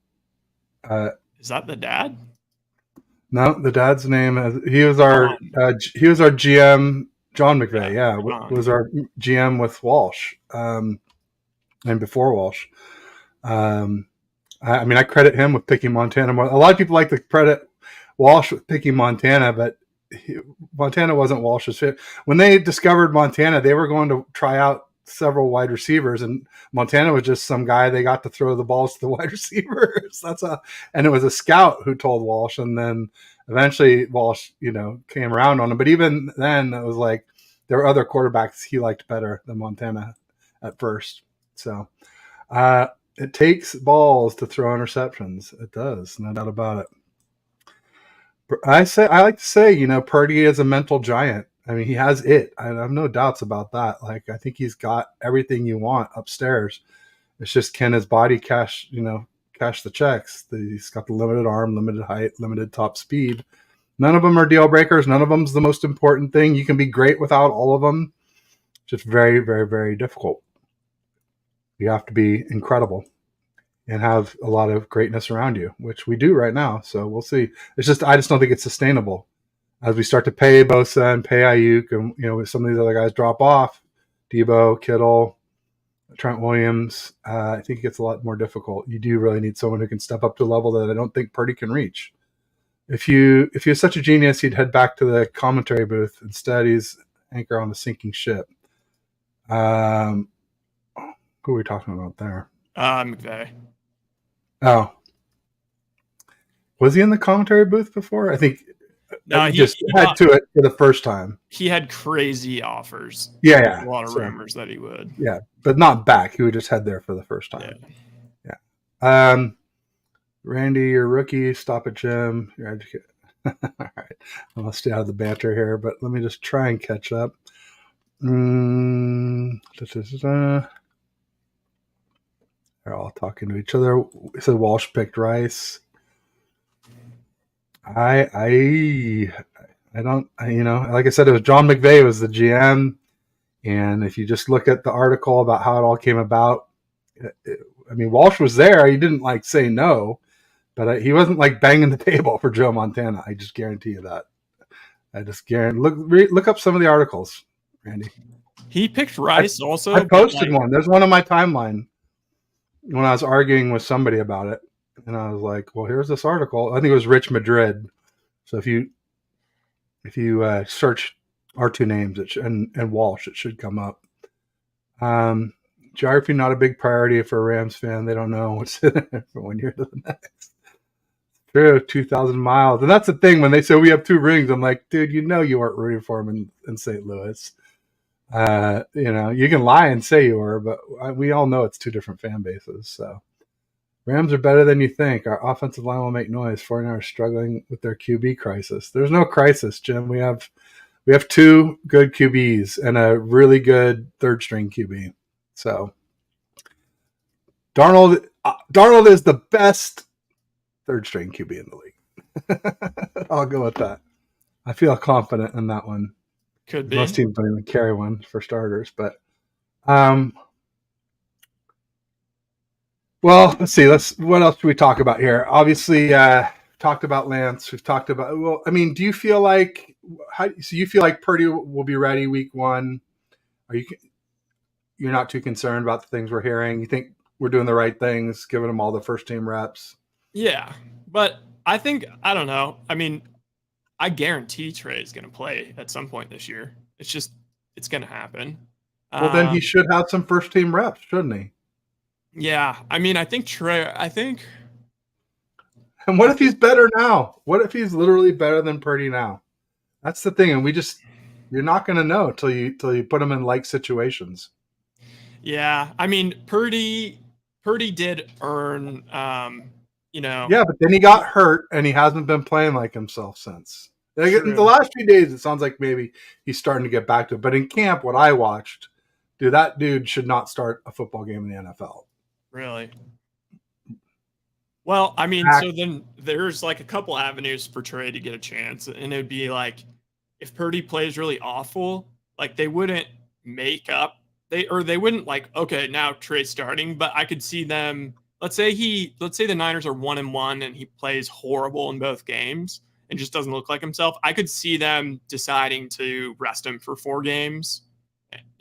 is that the dad? No, the dad's name... he was our GM... John McVay, yeah. Was our GM with Walsh. And before Walsh. I mean, I credit him with picking Montana more. A lot of people like to credit Walsh with picking Montana, but Montana wasn't Walsh's fit. When they discovered Montana, they were going to try out several wide receivers, and Montana was just some guy they got to throw the balls to the wide receivers. And it was a scout who told Walsh, and then eventually Walsh, came around on him. But even then, it was like there were other quarterbacks he liked better than Montana at first. So it takes balls to throw interceptions. It does, no doubt about it. I like to say, Purdy is a mental giant. I mean, he has it. I have no doubts about that. Like, I think he's got everything you want upstairs. It's just, can his body cash the checks? He's got the limited arm, limited height, limited top speed. None of them are deal breakers. None of them's the most important thing. You can be great without all of them. Just very, very, very difficult. You have to be incredible and have a lot of greatness around you, which we do right now. So we'll see. I just don't think it's sustainable as we start to pay Bosa and pay Ayuk, and some of these other guys drop off. Debo, Kittle, Trent Williams. I think it gets a lot more difficult. You do really need someone who can step up to a level that I don't think Purdy can reach. If you're such a genius, he'd head back to the commentary booth. Instead, he's anchor on a sinking ship. Who are we talking about there? McVay. Oh, was he in the commentary booth before? I think no, he just had to it for the first time. He had crazy offers. Yeah. A lot of rumors that he would. Yeah, but not back. He would just head there for the first time. Yeah. Randy, you're a rookie. Stop it, Jim. You're educated. All right. I'm going to stay out of the banter here, but let me just try and catch up. They're all talking to each other. So Walsh picked Rice. I don't, like I said, it was John McVay was the GM. And if you just look at the article about how it all came about, Walsh was there. He didn't say no, but he wasn't banging the table for Joe Montana. I just guarantee you that. I just guarantee. Look up some of the articles, Randy. He picked Rice also. I posted one. There's one on my timeline when I was arguing with somebody about it. And I was like, well, here's this article. I think it was Rich Madrid. So if you search our two names and Walsh, it should come up. Geography, not a big priority for a Rams fan. They don't know what's in it from one year to the next. True, 2,000 miles. And that's the thing. When they say we have 2 rings, I'm like, dude, you weren't rooting for him in St. Louis. You can lie and say you were, but we all know it's 2 different fan bases. So Rams are better than you think. Our offensive line will make noise. 49ers struggling with their QB crisis. There's no crisis, Jim. We have 2 good QBs and a really good third string QB. So Darnold is the best third string QB in the league. I'll go with that. I feel confident in that one. Could be. Most teams don't even carry one for starters, but well, let's see. What else do we talk about here? Obviously, talked about Lance. We've talked about. Well, do you feel like you feel like Purdy will be ready week 1? You're not too concerned about the things we're hearing? You think we're doing the right things, giving them all the first team reps? Yeah, but I don't know. I guarantee Trey is going to play at some point this year. It's going to happen. Well, then he should have some first team reps, shouldn't he? Yeah. I think Trey, And what if he's better now? What if he's literally better than Purdy now? That's the thing. And You're not going to know till you put them in like situations. Yeah, I mean Purdy did earn, you know, Yeah, but then he got hurt and he hasn't been playing like himself since. Like, in the true, last few days, it sounds like maybe he's starting to get back to it. But in camp, what I watched, dude, that dude should not start a football game in the NFL. really. Well, I mean, so then there's like a couple avenues for Trey to get a chance, and it would be like if Purdy plays really awful, like they wouldn't make up they wouldn't like okay now Trey's starting, but I could see them. Let's say the Niners are 1-1 and he plays horrible in both games and just doesn't look like himself. I could see them deciding to rest him for 4 games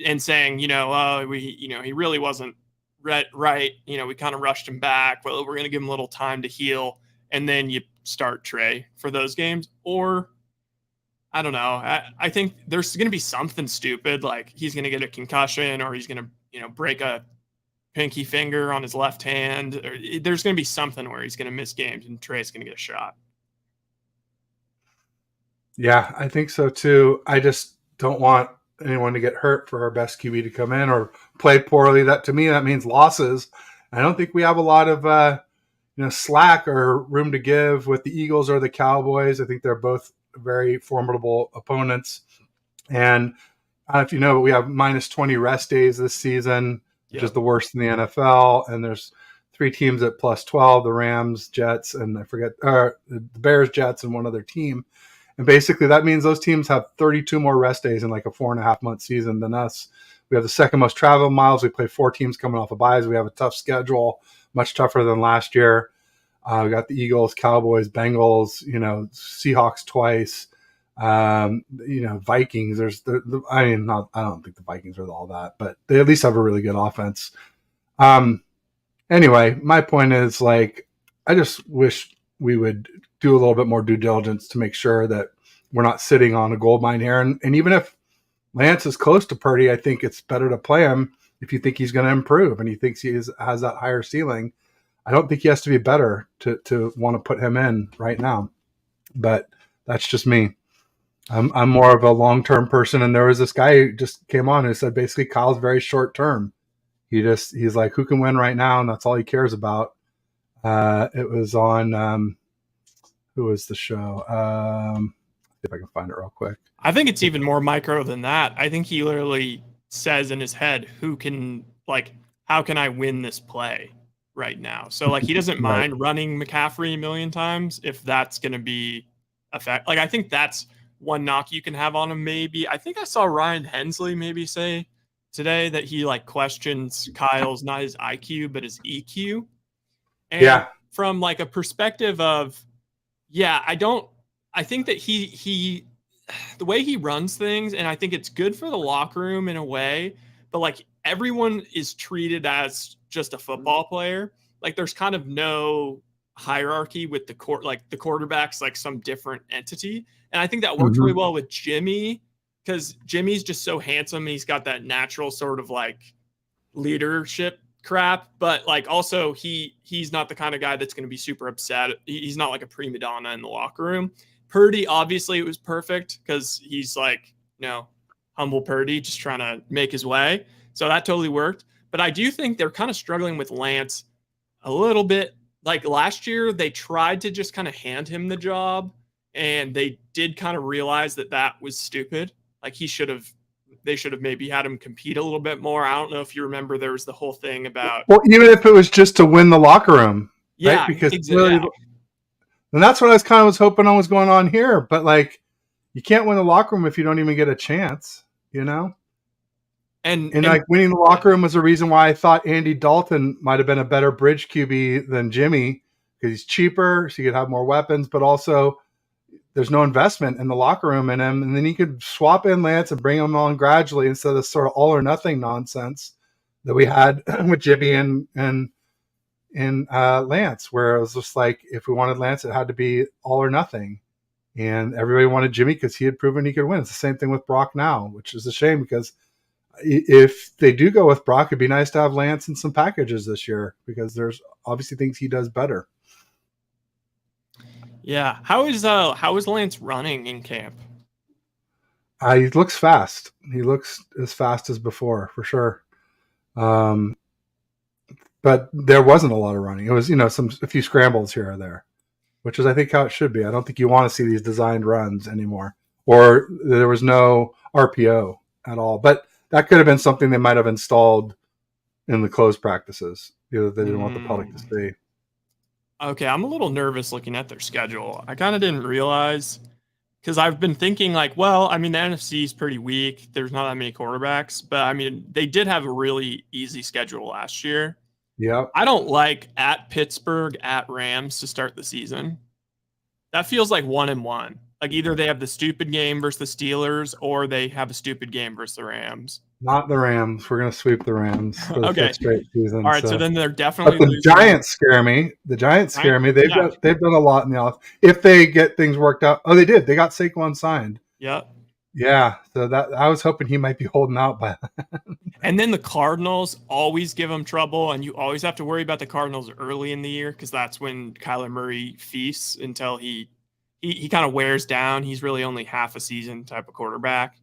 and saying, he really wasn't right. We kind of rushed him back. Well, we're going to give him a little time to heal, and then you start Trey for those games. Or I don't know. I think there's going to be something stupid, like he's going to get a concussion, or he's going to break a pinky finger on his left hand. Or there's going to be something where he's going to miss games, and Trey's going to get a shot. Yeah, I think so too. I just don't want anyone to get hurt for our best QB to come in or play poorly. That to me, that means losses. I don't think we have a lot of slack or room to give with the Eagles or the Cowboys. I think they're both very formidable opponents. And I don't know if you know, but we have minus 20 rest days this season, which is the worst in the NFL. And there's 3 teams at plus 12, the Rams, Jets, and the Bears, Jets, and one other team. And basically that means those teams have 32 more rest days in like a 4.5-month season than us. We have the second most travel miles. We play 4 teams coming off of byes. We have a tough schedule, much tougher than last year. We got the Eagles, Cowboys, Bengals, Seahawks twice, Vikings. I don't think the Vikings are all that, but they at least have a really good offense. Anyway, my point is, like, I just wish we would do a little bit more due diligence to make sure that we're not sitting on a gold mine here. And even if Lance is close to Purdy, I think it's better to play him if you think he's going to improve and he thinks he has that higher ceiling. I don't think he has to be better to want to put him in right now. But that's just me. I'm more of a long-term person. And there was this guy who just came on who said basically Kyle's very short-term. He's like, who can win right now? And that's all he cares about. It was on, who was the show? See if I can find it real quick. I think it's even more micro than that. I think he literally says in his head, how can I win this play right now? So like he doesn't mind running McCaffrey a million times if that's going to be effect. Like I think that's one knock you can have on him. Maybe I think I saw Ryan Hensley maybe say today that he like questions Kyle's not his IQ but his EQ. And from like a perspective of, I think that he the way he runs things, and I think it's good for the locker room in a way, but like everyone is treated as just a football player. Like there's kind of no hierarchy with the quarterback's like some different entity. And I think that works really well with Jimmy because Jimmy's just so handsome. And he's got that natural sort of like leadership crap, but like also he's not the kind of guy that's going to be super upset. He's not like a prima donna in the locker room. Purdy, obviously it was perfect because he's like, humble Purdy, just trying to make his way. So that totally worked. But I do think they're kind of struggling with Lance a little bit. Like last year, they tried to just kind of hand him the job, and they did kind of realize that was stupid. Like they should have maybe had him compete a little bit more. I don't know if you remember, there was the whole thing about. Well, even if it was just to win the locker room. Yeah. Right? Because exactly. And that's what I was hoping on was going on here. But like, you can't win the locker room if you don't even get a chance, And like winning the locker room was the reason why I thought Andy Dalton might have been a better bridge QB than Jimmy because he's cheaper, so you could have more weapons, but also there's no investment in the locker room in him. And then you could swap in Lance and bring him on gradually instead of this sort of all or nothing nonsense that we had with Jimmy and Lance, where it was just like, if we wanted Lance, it had to be all or nothing. And everybody wanted Jimmy because he had proven he could win. It's the same thing with Brock now, which is a shame because if they do go with Brock, it'd be nice to have Lance in some packages this year because there's obviously things he does better. Yeah. How is Lance running in camp? He looks fast. He looks as fast as before, for sure. Um, but there wasn't a lot of running. It was, a few scrambles here or there, which is, I think, how it should be. I don't think you want to see these designed runs anymore, or there was no RPO at all. But that could have been something they might have installed in the closed practices. They didn't want the public to see. Okay, I'm a little nervous looking at their schedule. I kind of didn't realize because I've been thinking like, well, I mean, the NFC is pretty weak. There's not that many quarterbacks, but I mean, they did have a really easy schedule last year. Yep. I don't like at Pittsburgh, at Rams to start the season. That feels like 1-1. Like either they have the stupid game versus the Steelers or they have a stupid game versus the Rams. Not the Rams. We're going to sweep the Rams for the Okay. fifth straight season. All right, so then they're definitely But the Giants scare me. The Giants scare me. They've done a lot in the off. If they get things worked out. Oh, they did. They got Saquon signed. Yep. Yeah. So that I was hoping he might be holding out by that. And then the Cardinals always give them trouble, and you always have to worry about the Cardinals early in the year because that's when Kyler Murray feasts until he kind of wears down. He's really only half a season type of quarterback.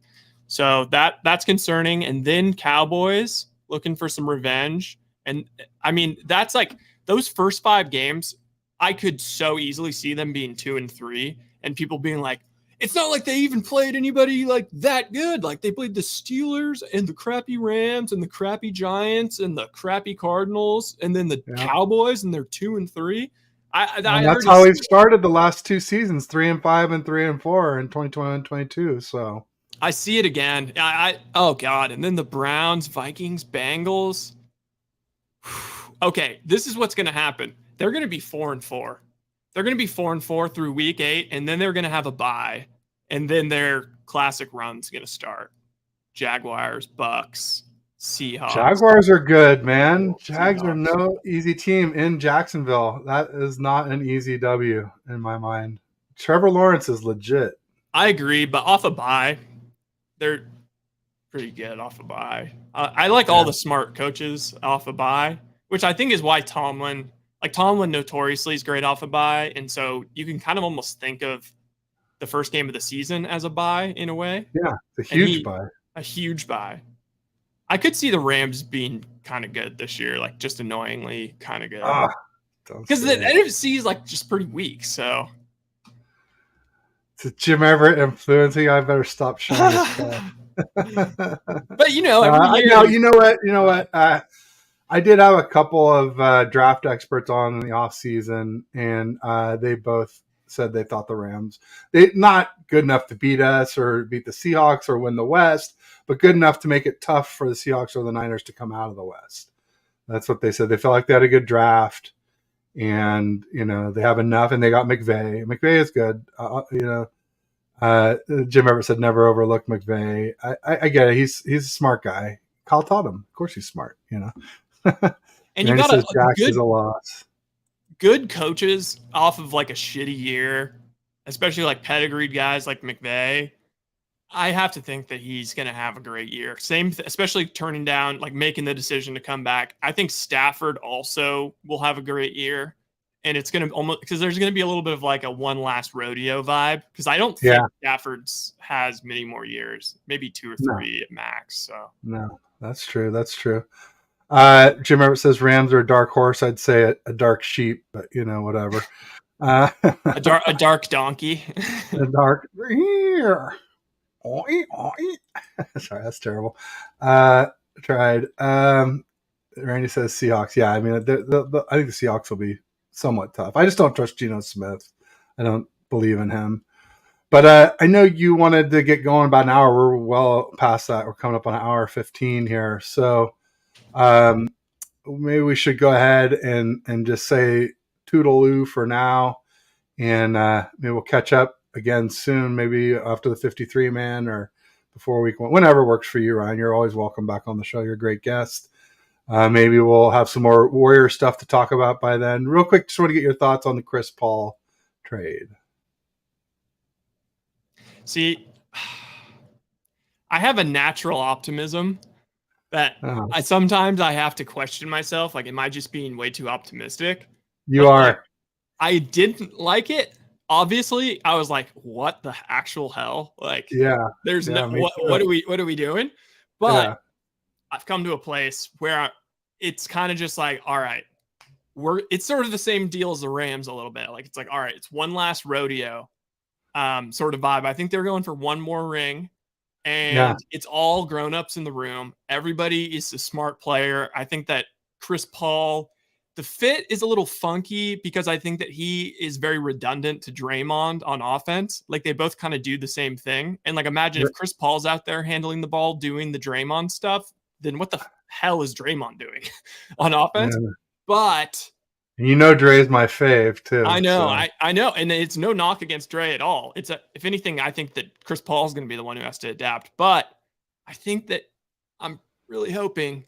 So that's concerning. And then Cowboys looking for some revenge. And I mean, that's like those first 5 games, I could so easily see them being 2-3 and people being like, it's not like they even played anybody like that good. Like they played the Steelers and the crappy Rams and the crappy Giants and the crappy Cardinals and then the Cowboys and they're 2-3. That's how we've started the last 2 seasons, 3-5 and 3-4 in 2021 and 22. So I see it again. Oh God. And then the Browns, Vikings, Bengals. Okay. This is what's going to happen. They're going to be 4-4. They're going to be 4-4 through week 8. And then they're going to have a bye. And then their classic run's going to start. Jaguars, Bucks, Seahawks. Jaguars are good, man. Jags are no easy team in Jacksonville. That is not an easy W in my mind. Trevor Lawrence is legit. I agree, but off a bye, they're pretty good off a bye. I like all the smart coaches off a bye, which I think is why Tomlin notoriously is great off a bye. And so you can kind of almost think of the first game of the season as a bye in a way. Yeah, it's a huge bye. A huge bye. I could see the Rams being kind of good this year, like just annoyingly kind of good. Because the NFC is like just pretty weak. So it's Jim Everett influencing. I better stop showing this But every year, you know what? I did have a couple of draft experts on in the off season, and they both said they thought the Rams not good enough to beat us or beat the Seahawks or win the West, but good enough to make it tough for the Seahawks or the Niners to come out of the West. That's what they said. They felt like they had a good draft, and they have enough, and they got McVay. McVay is good. Jim Everett said never overlook McVay. I get it. He's a smart guy. Kyle taught him. Of course, he's smart. And you got Jax is a loss. Good coaches off of like a shitty year, especially like pedigreed guys like McVay. I have to think that he's going to have a great year. Especially turning down, like making the decision to come back. I think Stafford also will have a great year. And it's going to almost, because there's going to be a little bit of like a one last rodeo vibe. Because I don't think Stafford's has many more years, maybe 2 or 3 at max. So no, that's true. That's true. Jim Everett says Rams are a dark horse. I'd say a dark sheep, but whatever. A dark donkey. A dark here. Sorry, that's terrible. Tried. Randy says Seahawks. Yeah, I mean, I think the Seahawks will be somewhat tough. I just don't trust Geno Smith. I don't believe in him. But I know you wanted to get going about an hour. We're well past that. We're coming up on an hour 15 here. So maybe we should go ahead and just say toodaloo for now. And maybe we'll catch up again soon, maybe after the 53 man or before week 1, whenever works for you, Ryan. You're always welcome back on the show. You're a great guest. Maybe we'll have some more Warrior stuff to talk about by then. Real quick, just want to get your thoughts on the Chris Paul trade. See, I have a natural optimism that I sometimes have to question myself. Like, am I just being way too optimistic? You are. I didn't like it obviously I was like, what the actual hell? Like, Yeah. there's no Yeah. Me what too. are we doing? But Yeah. I've come to a place where it's kind of just like, all right, it's sort of the same deal as the Rams a little bit. Like it's like, all right, it's one last rodeo sort of vibe. I think they're going for one more ring, Yeah. and it's all grown-ups in the room. Everybody is a smart player. I think that Chris Paul, the fit is a little funky because I think that he is very redundant to Draymond on offense. Like they both kind of do the same thing. And like imagine if Chris Paul's out there handling the ball, doing the Draymond stuff, then what the hell is Draymond doing on offense? Yeah. But You know, Dre's my fave too. I know, So. I know, and it's no knock against Dre at all. If anything, I think that Chris Paul is going to be the one who has to adapt. But I think that I'm really hoping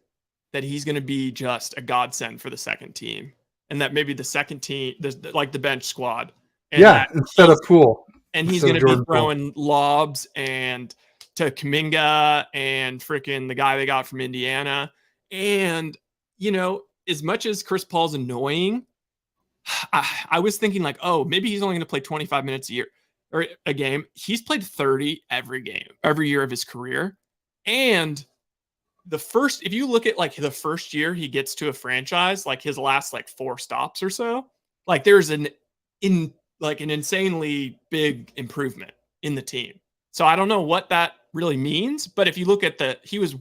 that he's going to be just a godsend for the second team, and that maybe the second team, like the bench squad, and Yeah, instead of Poole, and he's instead going of to be Jordan Poole. throwing lobs and to Kuminga and freaking the guy they got from Indiana, and as much as Chris Paul's annoying. I was thinking like, oh, maybe he's only going to play 25 minutes a year or a game. He's played 30 every year of his career. And if you look at like the first year he gets to a franchise, like his last like 4 stops or so, like there's an insanely big improvement in the team. So I don't know what that really means, but if you look at he was,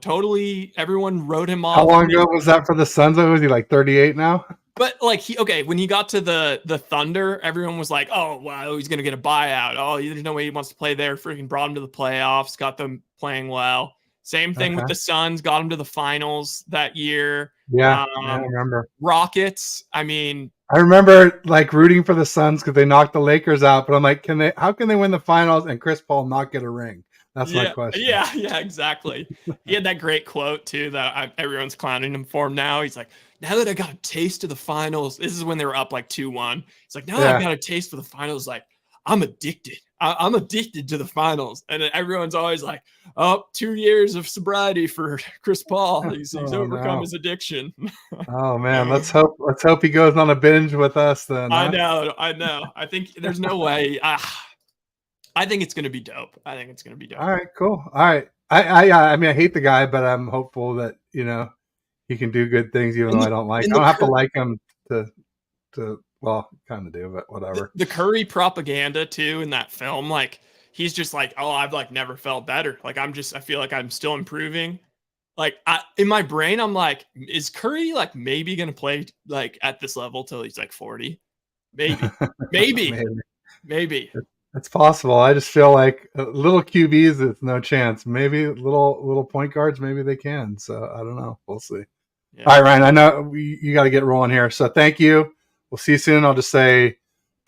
totally everyone wrote him off. How long ago was that for the Suns? Was he like 38 now? But like when he got to the Thunder, everyone was like, "Oh, wow, he's gonna get a buyout. Oh, there's no way he wants to play there." Freaking brought him to the playoffs, got them playing well. Same thing with the Suns, got him to the finals that year. Yeah, I remember. Rockets. I mean, I remember like rooting for the Suns because they knocked the Lakers out. But I'm like, how can they win the finals and Chris Paul not get a ring? That's my question. Yeah, exactly. He had that great quote too that everyone's clowning him for now. He's like, now that I got a taste of the finals, this is when they were up like 2-1. He's like, now that I got a taste of the finals, like I'm addicted. I'm addicted to the finals. And everyone's always like, oh, 2 years of sobriety for Chris Paul. He's overcome his addiction. Oh man, let's hope he goes on a binge with us then. Huh? I know. I think there's no way. I think it's going to be dope. All right, cool. All right. I mean, I hate the guy, but I'm hopeful that, he can do good things, even though I don't like. I don't have to like him to well, kind of do, but whatever. The Curry propaganda too in that film, like he's just like, oh, I've like never felt better. Like I feel like I'm still improving. Like in my brain, I'm like, is Curry like maybe gonna play like at this level till he's like 40? Maybe. It's possible. I just feel like little QBs, it's no chance. Maybe little point guards, maybe they can. So I don't know. We'll see. Yeah. All right, Ryan, I know you got to get rolling here. So thank you. We'll see you soon. I'll just say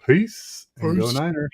peace and go Niners.